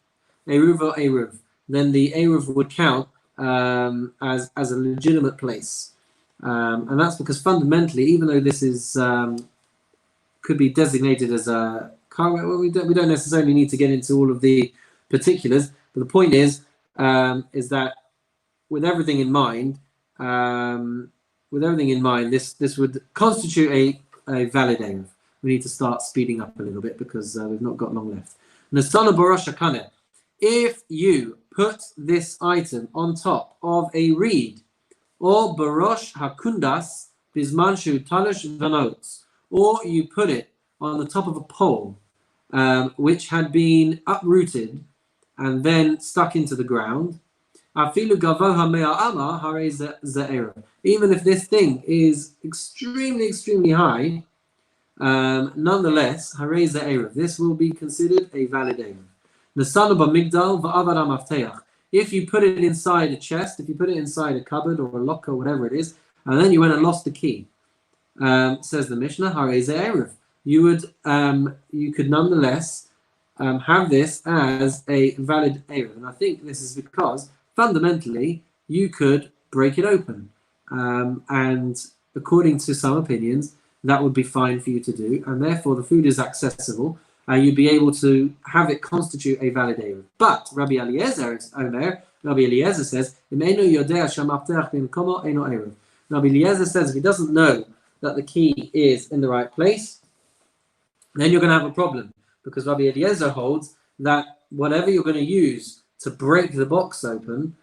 A: Eruv or Eruv, then the Eruv would count as a legitimate place. And that's because fundamentally, even though this is could be designated as a car, well, we don't necessarily need to get into all of the particulars, but the point is that with everything in mind, this would constitute a valid Eruv. We need to start speeding up a little bit because we've not got long left. Nasana Borosh Hakane. If you put this item on top of a reed, or Borosh Hakundas Bismanshu Talish Vanotes, or you put it on the top of a pole which had been uprooted and then stuck into the ground, even if this thing is extremely, extremely high, nonetheless, this will be considered a valid Eruv. If you put it inside a chest, if you put it inside a cupboard or a locker, whatever it is, and then you went and lost the key, says the Mishnah, you could nonetheless have this as a valid Eruv. And I think this is because fundamentally you could break it open. And according to some opinions, that would be fine for you to do, and therefore the food is accessible. You'd be able to have it constitute a valid Eruv. But Rabbi Eliezer says, Rabbi Eliezer says if he doesn't know that the key is in the right place, then you're going to have a problem, because Rabbi Eliezer holds that whatever you're going to use to break the box open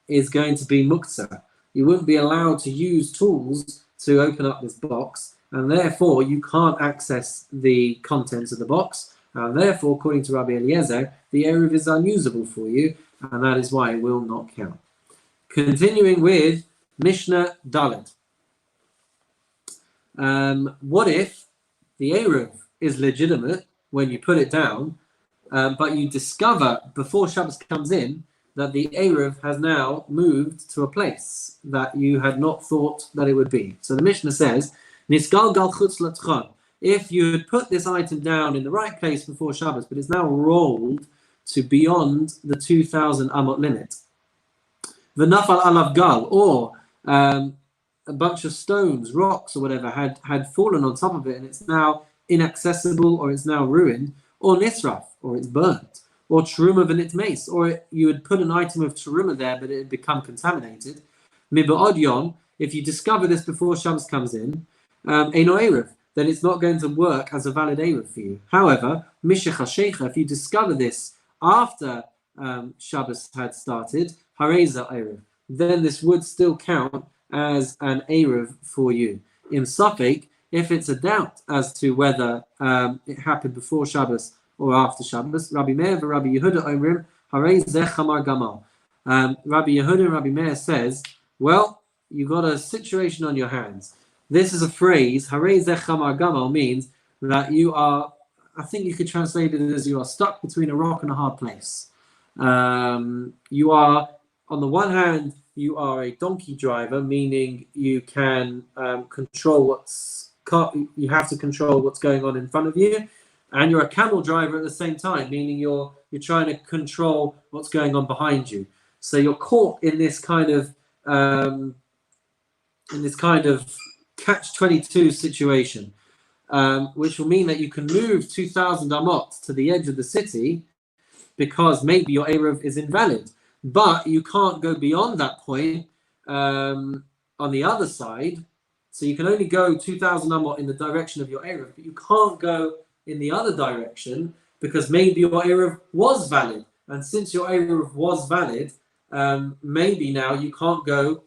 A: is going to be muktzah. You wouldn't be allowed to use tools to open up this box, and therefore you can't access the contents of the box, and therefore, according to Rabbi Eliezer, the Eruv is unusable for you, and that is why it will not count. Continuing with Mishnah Dalet. What if the Eruv is legitimate when you put it down, but you discover before Shabbos comes in that the Eruv has now moved to a place that you had not thought that it would be? So the Mishnah says, Niskal gal chutz latchon. If you had put this item down in the right place before Shabbos, but it's now rolled to beyond the 2,000 amot limit, v'nafal alav gal, or a bunch of stones, rocks, or whatever had fallen on top of it, and it's now inaccessible, or it's now ruined, or nisraf, or it's burnt, or Teruma v'nitmeis, or you would put an item of Teruma there, but it would become contaminated. Miba'od yom, if you discover this before Shabbos comes in, Eino Erev, then it's not going to work as a valid Erev for you. However, Mishach HaShecha, if you discover this after Shabbos had started, Hareza Erev, then this would still count as an Erev for you. In Suffolk, if it's a doubt as to whether it happened before Shabbos or after Shabbos, Rabbi Meir and Rabbi Yehuda Omrim, Harei Zeh Chamar Gamal. Rabbi Yehuda and Rabbi Meir says, well, you got a situation on your hands. This is a phrase, Harei Zeh Chamar Gamal, means that you are, I think you could translate it as you are stuck between a rock and a hard place. You are, on the one hand, you are a donkey driver, meaning you can control you have to control what's going on in front of you, and you're a camel driver at the same time, meaning you're trying to control what's going on behind you. So you're caught in this kind of catch-22 situation, which will mean that you can move 2,000 amot to the edge of the city because maybe your Erev is invalid, but you can't go beyond that point on the other side. So you can only go 2,000 amot in the direction of your Erev, but you can't go in the other direction because maybe your Erev was valid. And since your Erev was valid, maybe now you can't go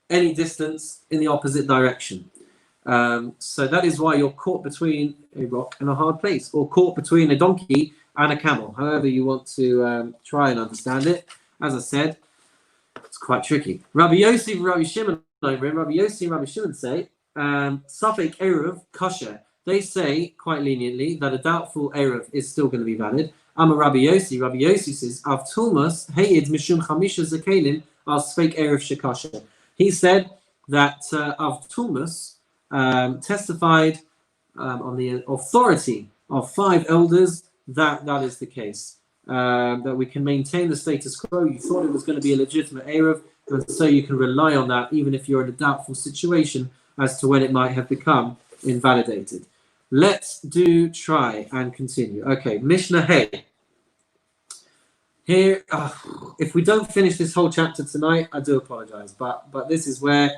A: any distance in the opposite direction. So that is why you're caught between a rock and a hard place, or caught between a donkey and a camel, however you want to try and understand it. As I said, it's quite tricky. Rabbi Yossi and Rabbi Shimon, Rabbi Yossi and Rabbi Shimon say, Safek Erev kosher. They say quite leniently that a doubtful Erev is still going to be valid. Amma Rabbi Yossi says, Av Tulmas Heyid Mishum Chamisha Zakelim Al Sfek Erev Shekasher. He said that Av Tulmas testified on the authority of 5 elders that is the case. That we can maintain the status quo. You thought it was going to be a legitimate Erev, and so you can rely on that even if you're in a doubtful situation as to when it might have become invalidated. Let's try and continue. Okay, Mishnah Hey. Here, if we don't finish this whole chapter tonight, I do apologize, but this is where,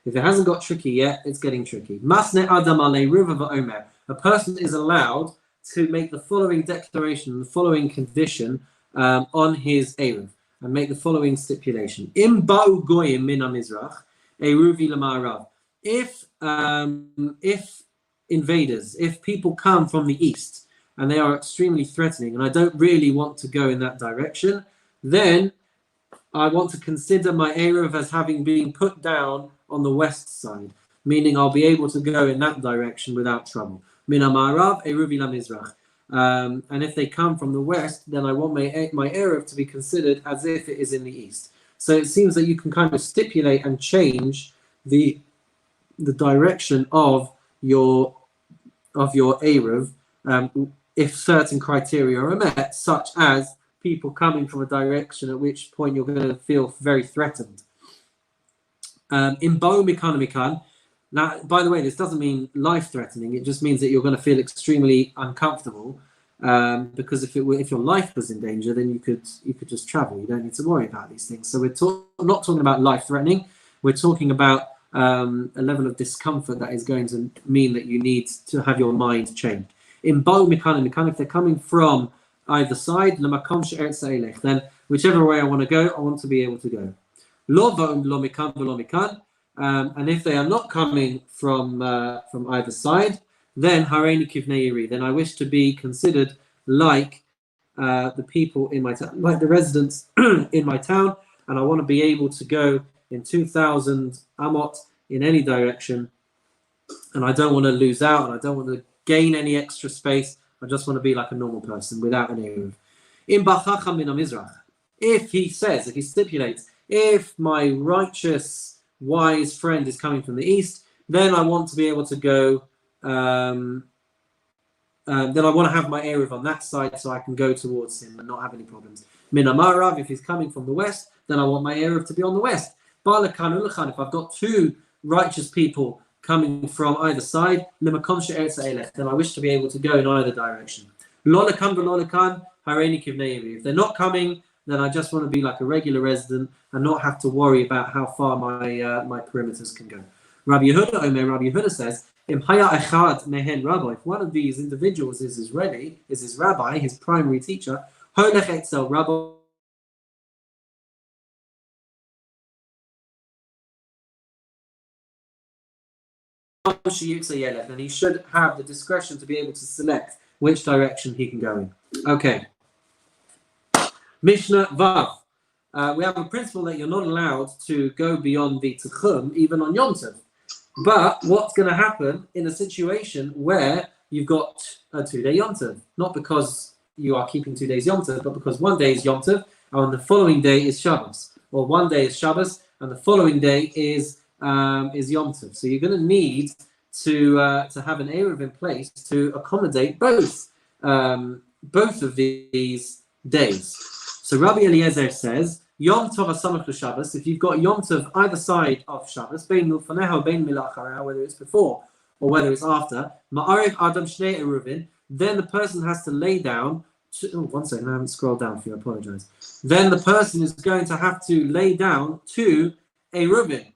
A: if it hasn't got tricky yet, it's getting tricky. Masne Adam ale Ruva va'omer. A person is allowed to make the following declaration, the following condition on his Erev, and make the following stipulation. Im ba'u goyim min ha-mizrach, eruvi l'ma'arav. If invaders, if people come from the east, and they are extremely threatening, and I don't really want to go in that direction, then I want to consider my Erev as having been put down on the west side, meaning I'll be able to go in that direction without trouble. Min ha-ma'arav, eruvi la-mizrach. And if they come from the west, then I want my Erev to be considered as if it is in the east. So it seems that you can kind of stipulate and change the direction of your Erev if certain criteria are met, such as people coming from a direction at which point you're going to feel very threatened. In Bo Mikan Mikan. Now, by the way, this doesn't mean life-threatening. It just means that you're going to feel extremely uncomfortable, because if your life was in danger, then you could just travel. You don't need to worry about these things. So we're not talking about life-threatening. We're talking about a level of discomfort that is going to mean that you need to have your mind changed. In Bo Mikan Mikan, if they're coming from either side, then whichever way I want to go, I want to be able to go. Lo Mikan Lo Mikan. And if they are not coming from either side, then Hareini Kivnei Yiri. Then I wish to be considered like the people in my town, like the residents in my town, and I want to be able to go in 2,000 amot in any direction, and I don't want to lose out, and I don't want to gain any extra space. I just want to be like a normal person without an Erev. In Bachacham min ha-mizrach, if he stipulates, if my righteous wise friend is coming from the east, then I want to be able to go, then I want to have my Erev on that side so I can go towards him and not have any problems. Min ha-ma'arav, if he's coming from the west, then I want my Erev to be on the west. Ba'lekan u'lechan, if I've got 2 righteous people coming from either side, then I wish to be able to go in either direction. Lo lekan v'lo lekan, hareini kivnei iri. If they're not coming, then I just want to be like a regular resident and not have to worry about how far my perimeters can go. Rabbi Yehuda says, Im haya echad mehen rabbi. If one of these individuals is his rabbi, his primary teacher, holech etzel rabbi. And he should have the discretion to be able to select which direction he can go in. Okay. Mishnah Vav. We have a principle that you're not allowed to go beyond the Tchum, even on Yom Tov. But what's going to happen in a situation where you've got a 2-day Yom Tov? Not because you are keeping 2 days Yom Tov, but because one day is Yom Tov and the following day is Shabbos. Or one day is Shabbos and the following day is Yom Tov. So you're going to need to have an Eruv in place to accommodate both of these days. So Rabbi Eliezer says, Yom Tov asamach l'Shabbos. If you've got Yom Tov either side of Shabbos, bein milfaneha, bein milacharea, whether it's before or whether it's after, ma'ariv adam shnei eruvin. Then the person has to lay down. One second, I haven't scrolled down for you. I apologize. Then the person is going to have to lay down to Eruvin,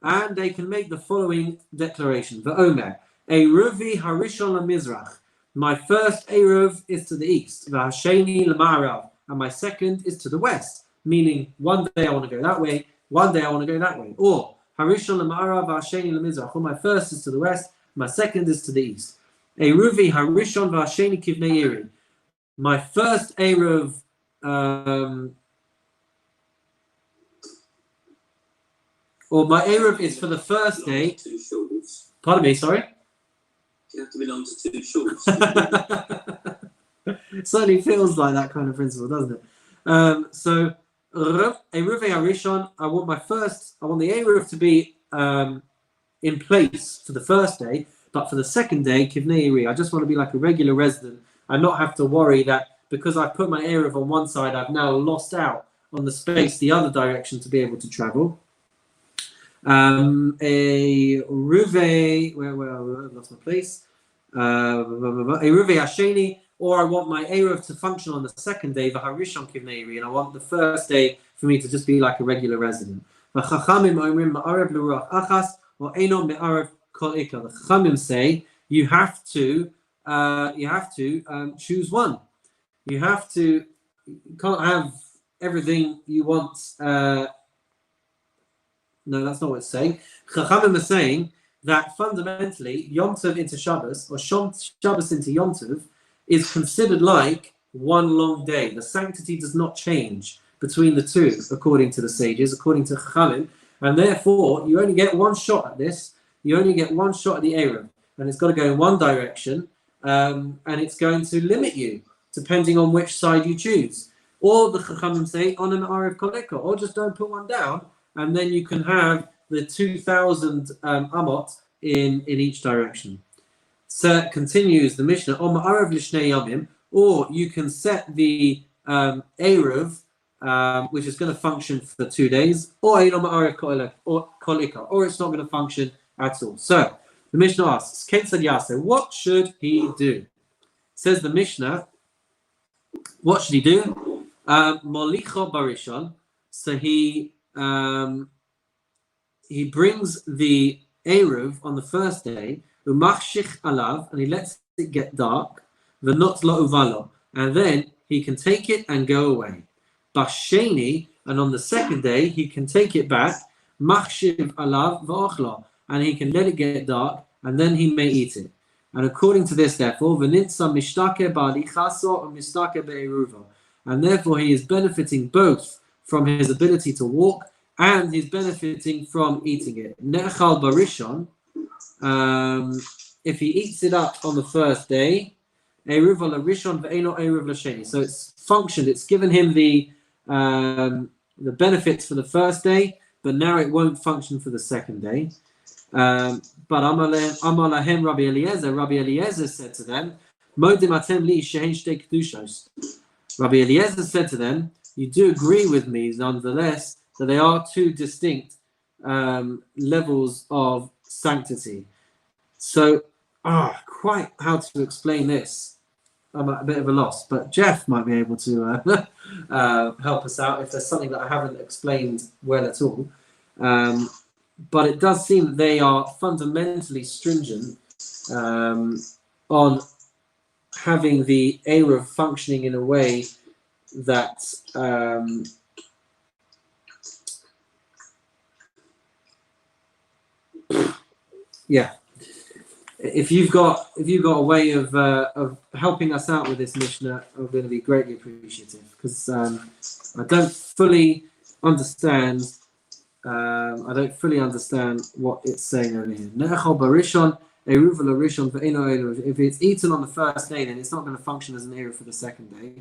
A: and they can make the following declaration: V'omer Eruvi harishon lemizrach. My first Eruv is to the east. V'hasheni lema'arav, and my second is to the west. Meaning, one day I want to go that way, one day I want to go that way. Or harishon lema'arav v'hasheni lemizrach. Or my first is to the west, my second is to the east. Eruvi harishon v'hasheni kivnei iri. My first Eruv, or my Eruv is for the first day. Pardon me, sorry?
D: You have to belong to 2 shorts.
A: It certainly feels like that kind of principle, doesn't it? So, Eruv Harishon, I want the Eruv to be in place for the first day, but for the second day, Kivnei Iri, I just want to be like a regular resident and not have to worry that because I've put my Eruv on one side, I've now lost out on the space the other direction to be able to travel. A Ruve, where I lost my place. A Ruve Hasheni, or I want my Eruv to function on the second day, V'harishon Kivnei Iri, and I want the first day for me to just be like a regular resident. V'chachamim omrim ma'arev l'ruach achas, or eno me'arev kol ikar. The Chachamim say you have to choose one. You can't have everything you want. No, that's not what it's saying. Chachamim are saying that fundamentally Yom Tov into Shabbos, or Shabbos into Yom Tov, is considered like one long day. The sanctity does not change between the two, according to the sages, according to Chachamim, and therefore you only get one shot at this. You only get one shot at the Eruv, and it's got to go in one direction, and it's going to limit you depending on which side you choose. Or the Chachamim say on an Arev Koleka, or just don't put one down, and then you can have the 2,000 amot in each direction. So continues the Mishnah, or you can set the Eruv, which is going to function for 2 days, or it's not going to function at all. So the Mishnah asks, what should he do? Says the Mishnah, what should he do? Molicho barishon. So he brings the Eruv on the first day, umachshich alav, and he lets it get dark, v'not lo uvalo, and then he can take it and go away. Basheni, and on the second day he can take it back, machshiv alav v'ochlo, and he can let it get dark, and then he may eat it. And according to this, therefore, v'nitza mishtake ba'alichaso and mishtake be'eruva, and therefore he is benefiting both from his ability to walk and he's benefiting from eating it. Ne'echal barishon, if he eats it up on the first day, eruv l'rishon ve'eno eruv l'sheni. So it's functioned, it's given him the benefits for the first day, but now it won't function for the second day. But Amar lahem Rabbi Eliezer said to them, Modim atem li she'en shtei kedushos. Rabbi Eliezer said to them, you do agree with me, nonetheless, that they are 2 distinct levels of sanctity. So, quite how to explain this. I'm at a bit of a loss, but Jeff might be able to help us out if there's something that I haven't explained well at all. But it does seem that they are fundamentally stringent on having the Eruv functioning in a way that yeah. If you've got a way of helping us out with this Mishnah, I'm going to be greatly appreciative, because I don't fully understand. What it's saying over here. If it's eaten on the first day, then it's not going to function as an eruv for the second day.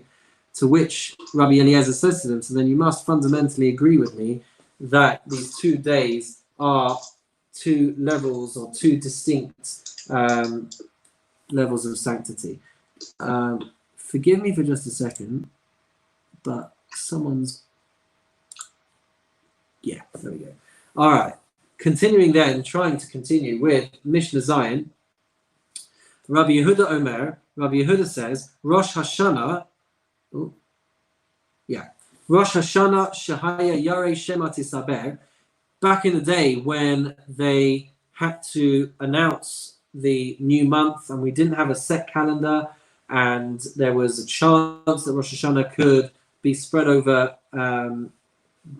A: To which Rabbi Eliezer says to them, so then you must fundamentally agree with me that these 2 days are 2 levels or 2 distinct levels of sanctity. Forgive me for just a second, but someone's... Yeah, there we go. All right. Continuing then, trying to continue with Mishnah Zion. Rabbi Yehuda Omer, Rabbi Yehuda says, Rosh Hashanah, Rosh Hashanah Shahaya Yarei Shema Tisaber. Back in the day when they had to announce the new month and we didn't have a set calendar, and there was a chance that Rosh Hashanah could be spread over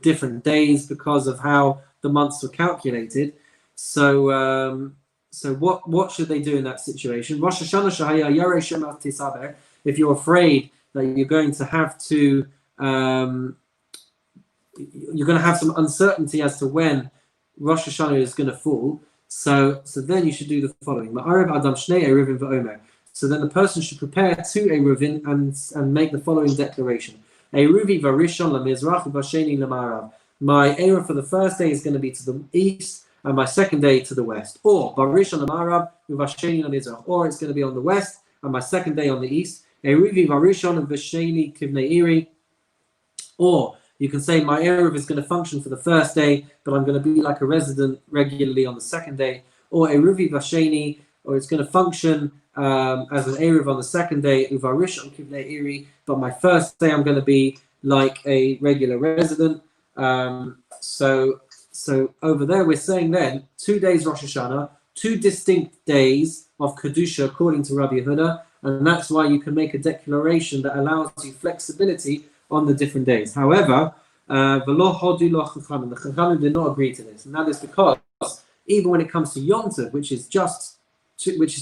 A: different days because of how the months were calculated. So what should they do in that situation? Rosh Hashanah Shahaya Yarei Shema Tisaber. If you're afraid that you're going to have to you're going to have some uncertainty as to when Rosh Hashanah is going to fall. So then you should do the following. So then the person should prepare 2 Eruvin and make the following declaration. Eruvi varishon lamizrach v'sheni lamarav. My Eruv for the first day is going to be to the east, and my second day to the west. Or varishon lamarav v'sheni lamizrach. Or it's going to be on the west, and my second day on the east. Eruvi varishon v'sheni kivnei iri. Or you can say my Eruv is going to function for the first day, but I'm going to be like a resident regularly on the second day. Or Eruvi v'sheni, or it's going to function as an Eruv on the second day, uvarishon kivnei iri, but my first day I'm going to be like a regular resident. So over there we're saying then 2 days Rosh Hashanah, 2 distinct days of Kedusha according to Rabbi Yehuda, and that's why you can make a declaration that allows you flexibility on the different days. However, the Chachamim did not agree to this, and that is because even when it comes to Yom Tov, which is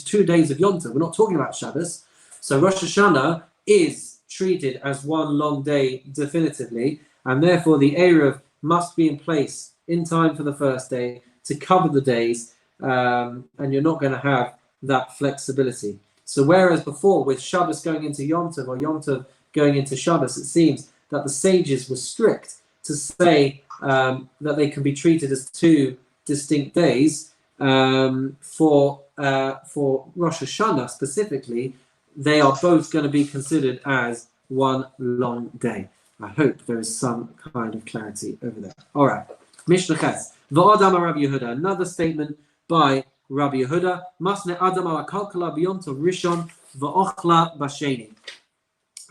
A: 2 days of Yom Tov, we're not talking about Shabbos. So Rosh Hashanah is treated as one long day definitively, and therefore the Eruv must be in place in time for the first day to cover the days, and you're not going to have that flexibility. So whereas before with Shabbos going into Yom Tov or Yom Tov going into Shabbos, it seems that the sages were strict to say that they can be treated as 2 distinct days. For Rosh Hashanah specifically, they are both going to be considered as one long day. I hope there is some kind of clarity over there. All right. Mishnah Ches. V'adam Rabbi Yehuda. Another statement by Rabbi Yehuda. Masne Adam ala kalkala b'yom tov rishon v'ochla b'sheni.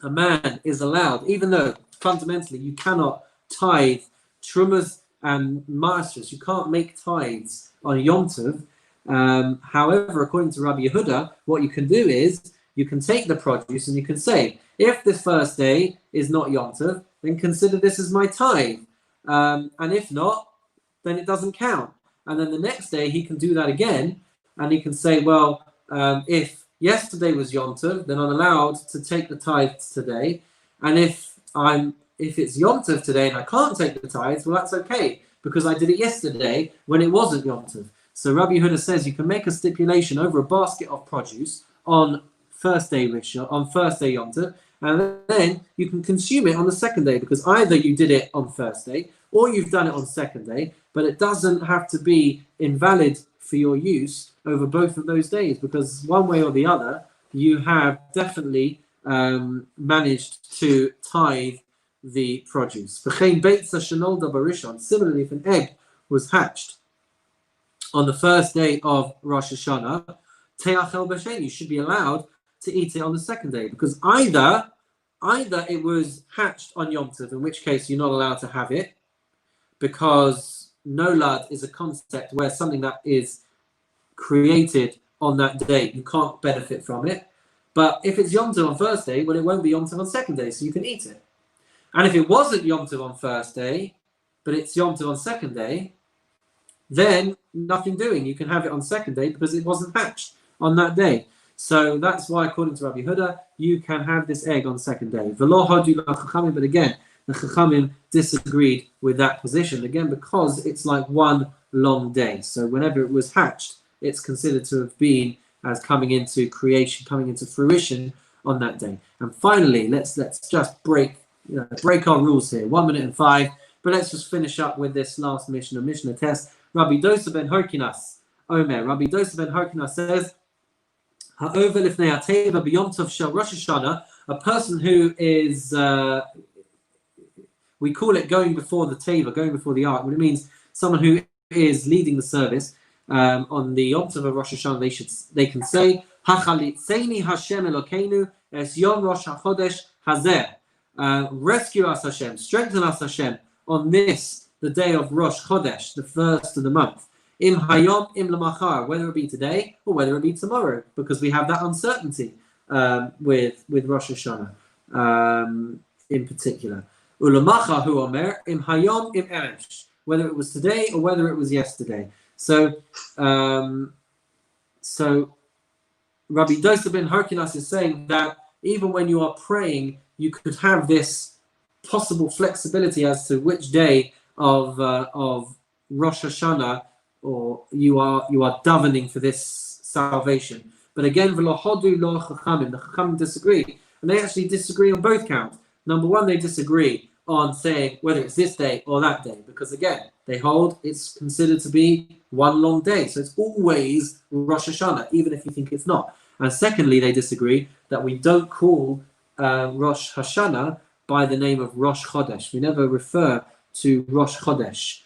A: A man is allowed, even though fundamentally you cannot tithe trumas and maasros, you can't make tithes on Yom Tov. However, according to Rabbi Yehuda, what you can do is you can take the produce and you can say, if this first day is not Yom Tov, then consider this as my tithe. And if not, then it doesn't count. And then the next day he can do that again, and he can say, well, if yesterday was Yom Tov, then I'm allowed to take the tithes today. And if it's Yom Tov today and I can't take the tithes, well, that's okay, because I did it yesterday when it wasn't Yom Tov. So Rabbi Yehuda says you can make a stipulation over a basket of produce on first day Rishon, on first day Yom Tov, and then you can consume it on the second day, because either you did it on first day or you've done it on second day, but it doesn't have to be invalid for your use over both of those days, because one way or the other you have definitely managed to tithe the produce. Similarly, if an egg was hatched on the first day of Rosh Hashanah, you should be allowed to eat it on the second day, because either it was hatched on Yom Tov, in which case you're not allowed to have it, because nolad is a concept where something that is created on that day, you can't benefit from it. But if it's Yom Tov on first day, well, it won't be Yom Tov on second day, so you can eat it. And if it wasn't Yom Tov on first day, but it's Yom Tov on second day, then nothing doing. You can have it on second day because it wasn't hatched on that day. So that's why, according to Rabbi Huda, you can have this egg on second day. V'lo hodu l'chachamim, but again, the Chachamim disagreed with that position, again, because it's like one long day. So whenever it was hatched, it's considered to have been as coming into creation, coming into fruition on that day. And finally, let's just break our rules here. 1 minute and 5. But let's just finish up with this last Mishnah test. Rabbi Dosa ben Harkinas, Omer. Rabbi Dosa ben Harkinas says, Ha'over lifnei ha'teva b'yom tov shel Rosh Hashanah, a person who is, we call it going before the teva, going before the ark, but it means someone who is leading the service. On the Yom Tov of Rosh Hashanah, they can say, Hachalitzeni Hashem Elokeinu es Yom Rosh HaChodesh Hazer. Rescue us, Hashem, strengthen us, Hashem, on this, the day of Rosh Chodesh, the first of the month. Im Hayom Im Lamachar, whether it be today or whether it be tomorrow, because we have that uncertainty with Rosh Hashanah in particular. Ulamacha hu Omer Im Hayom Im Eresh, whether it was today or whether it was yesterday. So Rabbi Dosa ben Harkinas is saying that even when you are praying, you could have this possible flexibility as to which day of Rosh Hashanah or you are davening for this salvation. But again, v'lo hodu lo chachamim, the chachamim disagree, and they actually disagree on both counts. Number one, they disagree on saying whether it's this day or that day, because again, they hold it's considered to be one long day, so it's always Rosh Hashanah, even if you think it's not. And secondly, they disagree that we don't call Rosh Hashanah by the name of Rosh Chodesh. We never refer to Rosh Chodesh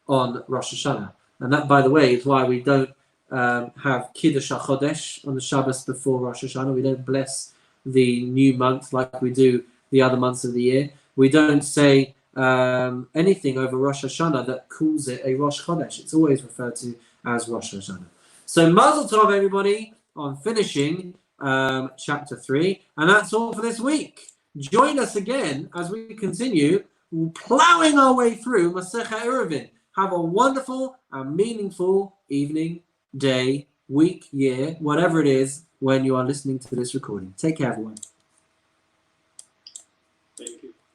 A: on Rosh Hashanah, and that, by the way, is why we don't have Kiddush HaChodesh on the Shabbos before Rosh Hashanah. We don't bless the new month like we do the other months of the year. We don't say anything over Rosh Hashanah that calls it a Rosh Chodesh. It's always referred to as Rosh Hashanah. So Mazel Tov, everybody, on finishing chapter 3. And that's all for this week. Join us again as we continue plowing our way through Masechet Eruvin. Have a wonderful and meaningful evening, day, week, year, whatever it is when you are listening to this recording. Take care, everyone.